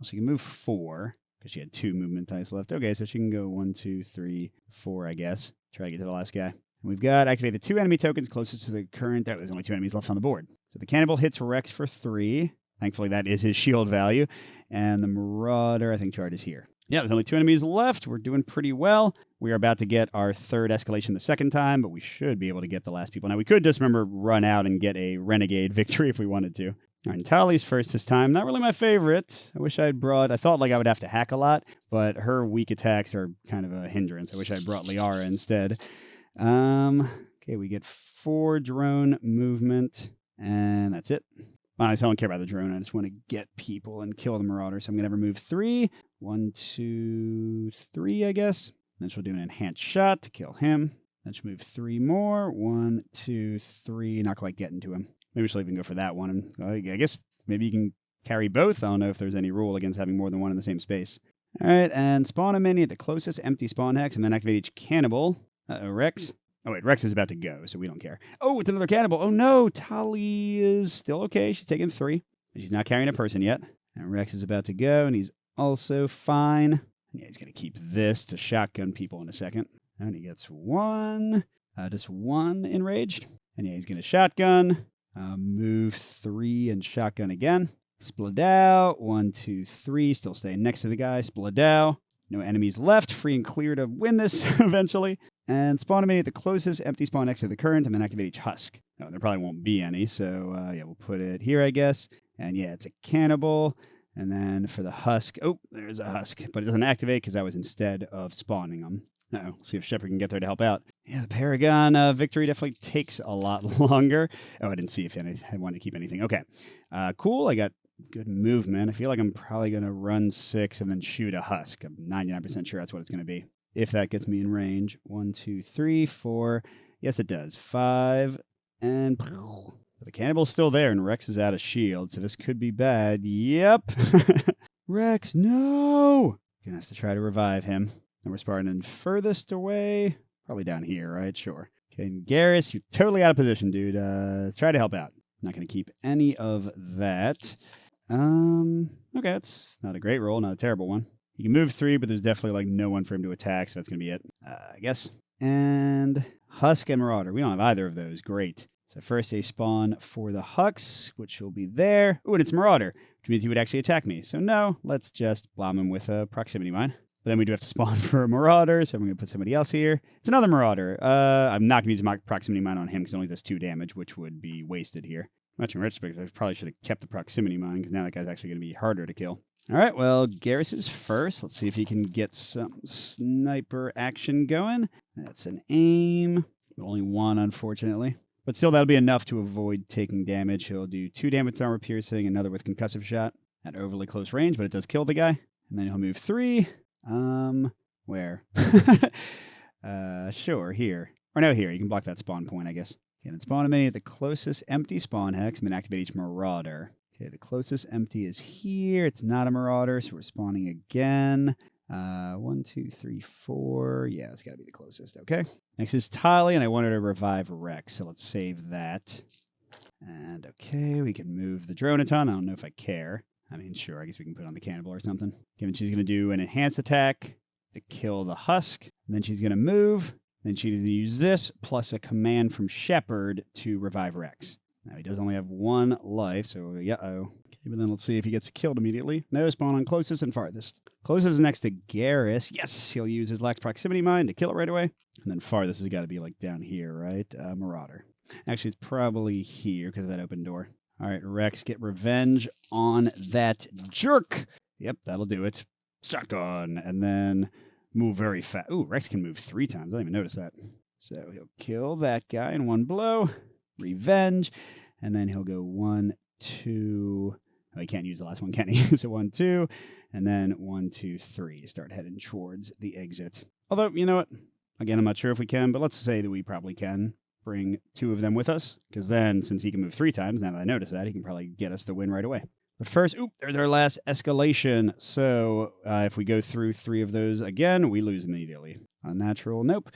She can move 4 because she had 2 movement dice left. Okay, so she can go 1, 2, 3, 4, I guess. Try to get to the last guy. And we've got activate the 2 enemy tokens closest to the current. Oh, there's only 2 enemies left on the board. So the cannibal hits Rex for 3. Thankfully, that is his shield value. And the Marauder, I think, charges here. Yeah, there's only 2 enemies left. We're doing pretty well. We are about to get our 3rd escalation the 2nd time, but we should be able to get the last people. Now, we could just, remember, run out and get a renegade victory if we wanted to. All right, Tali's first this time. Not really my favorite. I wish I had brought... I thought like I would have to hack a lot, but her weak attacks are kind of a hindrance. I wish I had brought Liara instead. Okay, we get 4 drone movement, and that's it. I don't care about the drone. I just want to get people and kill the Marauder. So I'm going to have her move 3. 1, 2, 3, I guess. Then she'll do an enhanced shot to kill him. Then she'll move 3 more. 1, 2, 3. Not quite getting to him. Maybe she'll even go for that one. I guess maybe you can carry both. I don't know if there's any rule against having more than one in the same space. All right, and spawn a mini at the closest empty spawn hex, and then activate each cannibal. Rex. Oh, wait, Rex is about to go, so we don't care. Oh, it's another cannibal. Oh, no, Tali is still okay. She's taking 3. She's not carrying a person yet. And Rex is about to go, and he's also fine. Yeah, he's going to keep this to shotgun people in a second. And he gets 1. Just 1 enraged. And yeah, he's going to shotgun. Move 3 and shotgun again. Split out. 1, 2, 3. Still staying next to the guy. Split out. No enemies left. Free and clear to win this eventually. And spawn a mini at the closest empty spawn next to the current, and then activate each husk. No, there probably won't be any, so yeah, we'll put it here, I guess. And yeah, it's a cannibal. And then for the husk, oh, there's a husk, but it doesn't activate because that was instead of spawning them. Uh-oh, see if Shepard can get there to help out. Yeah, the Paragon victory definitely takes a lot longer. Oh, I didn't see if I wanted to keep anything. Okay, cool. I got good movement. I feel like I'm probably going to run 6 and then shoot a husk. I'm 99% sure that's what it's going to be. If that gets me in range. 1, 2, 3, 4. Yes, it does. 5. And the cannibal's still there, and Rex is out of shield, so this could be bad. Yep. Rex, no! Gonna have to try to revive him. And we're spawning furthest away. Probably down here, right? Sure. Okay, and Garrus, you're totally out of position, dude. Try to help out. Not gonna keep any of that. Okay, that's not a great roll, not a terrible one. He can move 3, but there's definitely like no one for him to attack, so that's going to be it, I guess. And Husk and Marauder. We don't have either of those. Great. So first a spawn for the Hux, which will be there. Ooh, and it's Marauder, which means he would actually attack me. So no, let's just bomb him with a proximity mine. But then we do have to spawn for a Marauder, so I'm going to put somebody else here. It's another Marauder. I'm not going to use my proximity mine on him because it only does 2 damage, which would be wasted here. Much in retrospect, I probably should have kept the proximity mine because now that guy's actually going to be harder to kill. All right, well, Garrus is first. Let's see if he can get some sniper action going. That's an aim. Only 1, unfortunately. But still, that'll be enough to avoid taking damage. He'll do 2 damage with armor piercing, another with concussive shot at overly close range, but it does kill the guy. And then he'll move 3. Where? Sure, here. Or no, here. You can block that spawn point, I guess. Okay, then spawn a mini at the closest empty spawn hex, and then activate each Marauder. Okay, the closest empty is here. It's not a Marauder, so we're spawning again. 1, 2, 3, 4. Yeah, it's got to be the closest. Okay. Next is Tali, and I wanted to revive Rex, so let's save that. And okay, we can move the drone a ton. I don't know if I care. I mean, sure, I guess we can put on the cannibal or something. Given she's going to do an enhanced attack to kill the husk. And then she's going to move. Then she's going to use this plus a command from Shepard to revive Rex. Now, he does only have 1 life, so uh-oh. Okay, but then let's see if he gets killed immediately. No, spawn on closest and farthest. Closest is next to Garrus. Yes, he'll use his lax proximity mine to kill it right away. And then farthest has got to be like down here, right? Marauder. Actually, it's probably here because of that open door. All right, Rex, get revenge on that jerk. Yep, that'll do it. Shotgun. And then move very fast. Ooh, Rex can move 3 times. I didn't even notice that. So he'll kill that guy in 1 blow. Revenge. And then he'll go 1, 2. Oh, he can't use the last one, can he? So 1, 2. And then 1, 2, 3. Start heading towards the exit. Although, you know what? Again, I'm not sure if we can, but let's say that we probably can bring 2 of them with us. Because then, since he can move 3 times, now that I notice that, he can probably get us the win right away. But first, there's our last escalation. So if we go through 3 of those again, we lose immediately. Unnatural, nope.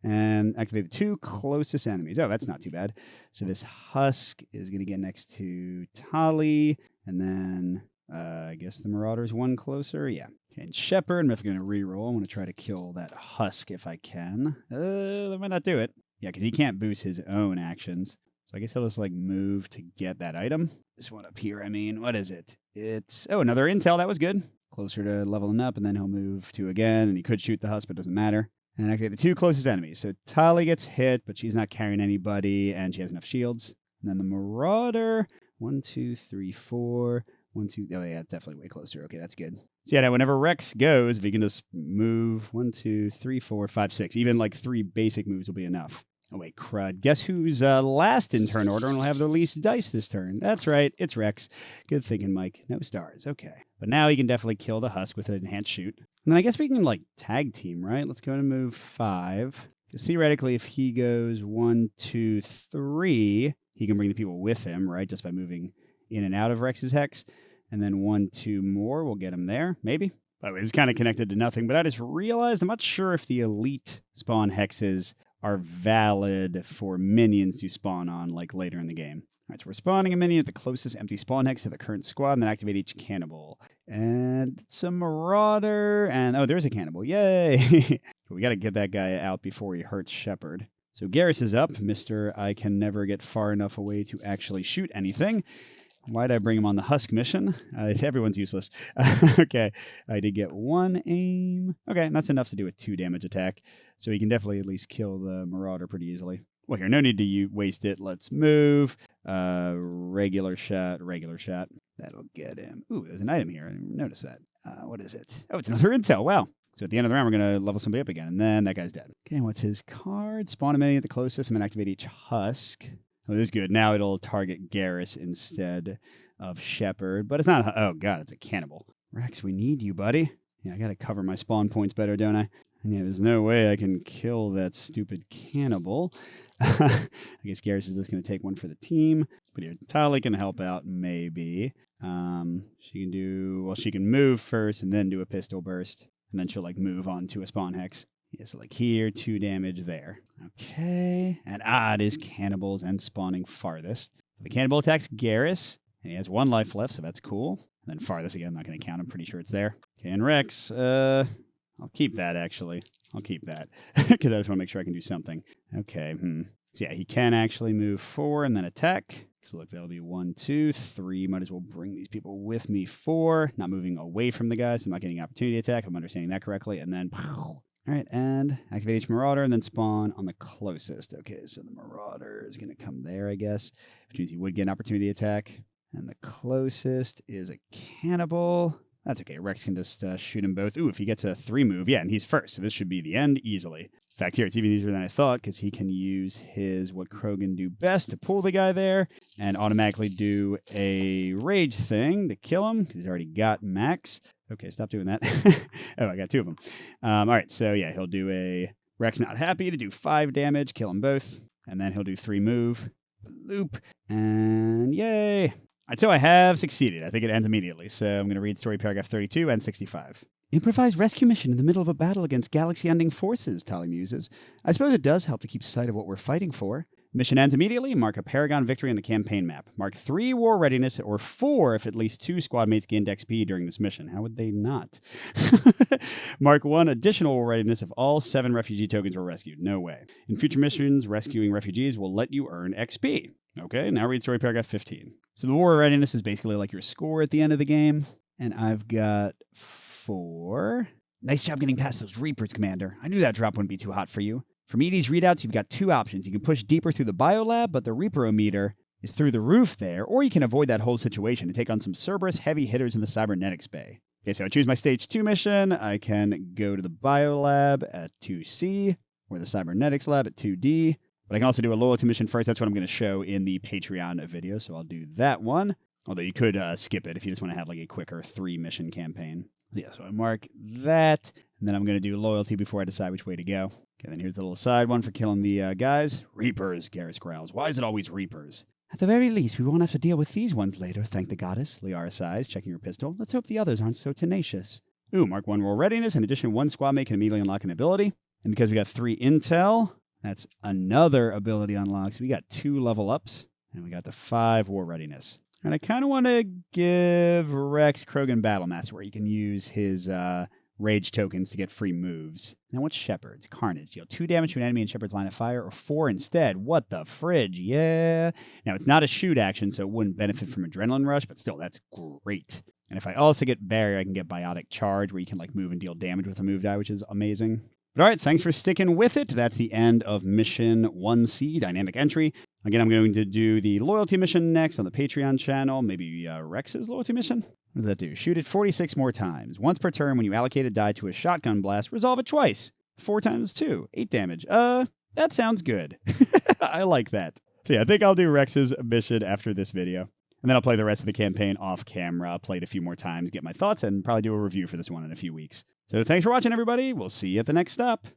And activate the 2 closest enemies. Oh, that's not too bad. So this husk is going to get next to Tali. And then I guess the Marauder's 1 closer. Yeah. Okay, and Shepard, I'm definitely going to reroll. I want to try to kill that husk if I can. That might not do it. Yeah, because he can't boost his own actions. So I guess he'll just like move to get that item. This one up here, I mean, what is it? It's, another intel. That was good. Closer to leveling up, and then he'll move 2 again, and he could shoot the husk, but it doesn't matter. And activate the 2 closest enemies. So Tali gets hit, but she's not carrying anybody, and she has enough shields. And then the Marauder, 1, 2, 3, 4. 1, 2. Oh, yeah, definitely way closer. Okay, that's good. So, yeah, now whenever Rex goes, if he can just move 1, 2, 3, 4, 5, 6, even like 3 basic moves will be enough. Oh, wait, crud. Guess who's last in turn order and will have the least dice this turn? That's right, it's Rex. Good thinking, Mike. No stars. Okay. But now he can definitely kill the husk with an enhanced shoot. And then I guess we can, like, tag team, right? Let's go to move 5. Because theoretically, if he goes 1, 2, 3, he can bring the people with him, right? Just by moving in and out of Rex's hex. And then 1, 2 more will get him there, maybe. By the way, it's kind of connected to nothing, but I just realized I'm not sure if the elite spawn hexes are valid for minions to spawn on, like, later in the game. All right, so we're spawning a minion at the closest empty spawn hex to the current squad, and then activate each cannibal. And it's a Marauder, and, there's a cannibal. Yay! We got to get that guy out before he hurts Shepard. So Garrus is up. Mr. I can never get far enough away to actually shoot anything. Why'd I bring him on the husk mission? Everyone's useless. Okay, I did get 1 aim. Okay, that's enough to do a 2 damage attack. So he can definitely at least kill the Marauder pretty easily. Well, here, no need to waste it. Let's move. Regular shot. That'll get him. Ooh, there's an item here. I didn't notice that. What is it? Oh, it's another intel. Wow. So at the end of the round, we're going to level somebody up again, and then that guy's dead. Okay, what's his card? Spawn a minion at the closest, and then activate each husk. Oh, this is good. Now it'll target Garrus instead of Shepard. But it's not... Oh, God, it's a cannibal. Rex, we need you, buddy. Yeah, I got to cover my spawn points better, don't I? And yeah, there's no way I can kill that stupid cannibal. I guess Garrus is just going to take one for the team. But here, Tali can help out, maybe. She can move first and then do a pistol burst. And then she'll, like, move on to a spawn hex. Yeah, so like here, 2 damage there. Okay. And it is cannibals and spawning farthest. The cannibal attacks Garrus, and he has 1 life left, so that's cool. And then farthest again, I'm not going to count. I'm pretty sure it's there. Okay, and Rex, I'll keep that, actually. I'll keep that. Because I just want to make sure I can do something. Okay, So yeah, he can actually move 4 and then attack. So look, that'll be 1, 2, 3. Might as well bring these people with me. 4. Not moving away from the guys, so I'm not getting an opportunity attack. If I'm understanding that correctly. And then... All right, and activate each Marauder and then spawn on the closest. Okay, so the Marauder is going to come there, I guess, which means he would get an opportunity attack. And the closest is a cannibal. That's okay. Rex can just shoot them both. Ooh, if he gets a 3 move, yeah, and he's first. So this should be the end easily. In fact, here, it's even easier than I thought because he can use what Krogan do best to pull the guy there and automatically do a rage thing to kill him because he's already got max. Okay, stop doing that. Oh, I got 2 of them. All right, so yeah, he'll do a Rex not happy to do 5 damage, kill them both, and then he'll do 3 move, loop, and yay. All right, so I have succeeded. I think it ends immediately, so I'm going to read story paragraph 32 and 65. Improvised rescue mission in the middle of a battle against galaxy-ending forces, Tali muses. I suppose it does help to keep sight of what we're fighting for. Mission ends immediately. Mark a Paragon victory on the campaign map. Mark 3 war readiness or 4 if at least 2 squad mates gained XP during this mission. How would they not? Mark 1 additional war readiness if all 7 refugee tokens were rescued. No way. In future missions, rescuing refugees will let you earn XP. Okay, now read story paragraph 15. So the war readiness is basically like your score at the end of the game. And I've got 4. Nice job getting past those Reapers, Commander. I knew that drop wouldn't be too hot for you. From ED's readouts, you've got 2 options. You can push deeper through the biolab, but the Reaper-o-meter is through the roof there, or you can avoid that whole situation and take on some Cerberus heavy hitters in the Cybernetics Bay. Okay, so I choose my Stage 2 mission. I can go to the biolab at 2C, or the Cybernetics lab at 2D. But I can also do a loyalty mission first. That's what I'm going to show in the Patreon video, so I'll do that one. Although you could skip it if you just want to have like a quicker 3-mission campaign. Yeah, so I mark that, and then I'm going to do loyalty before I decide which way to go. Okay, then here's the little side one for killing the guys. Reapers, Garrus growls. Why is it always Reapers? At the very least, we won't have to deal with these ones later, thank the goddess, Liara sighs, checking her pistol. Let's hope the others aren't so tenacious. Ooh, mark 1 roll readiness. In addition, 1 squad mate can immediately unlock an ability. And because we got 3 intel, that's another ability unlocked. So we got 2 level ups, and we got the 5 war readiness. And I kind of want to give Rex Krogan Battle Master, where you can use his rage tokens to get free moves. Now what's Shepard's? Carnage. Deal 2 damage to an enemy in Shepard's line of fire, or 4 instead. What the fridge? Yeah. Now it's not a shoot action, so it wouldn't benefit from Adrenaline Rush, but still, that's great. And if I also get Barrier, I can get Biotic Charge, where you can like move and deal damage with a move die, which is amazing. But all right, thanks for sticking with it. That's the end of Mission 1C, Dynamic Entry. Again, I'm going to do the loyalty mission next on the Patreon channel. Maybe Rex's loyalty mission? What does that do? Shoot it 46 more times. Once per turn, when you allocate a die to a shotgun blast, resolve it twice. 4 times 2. 8 damage. That sounds good. I like that. So yeah, I think I'll do Rex's mission after this video. And then I'll play the rest of the campaign off camera, play it a few more times, get my thoughts, and probably do a review for this one in a few weeks. So thanks for watching, everybody. We'll see you at the next stop.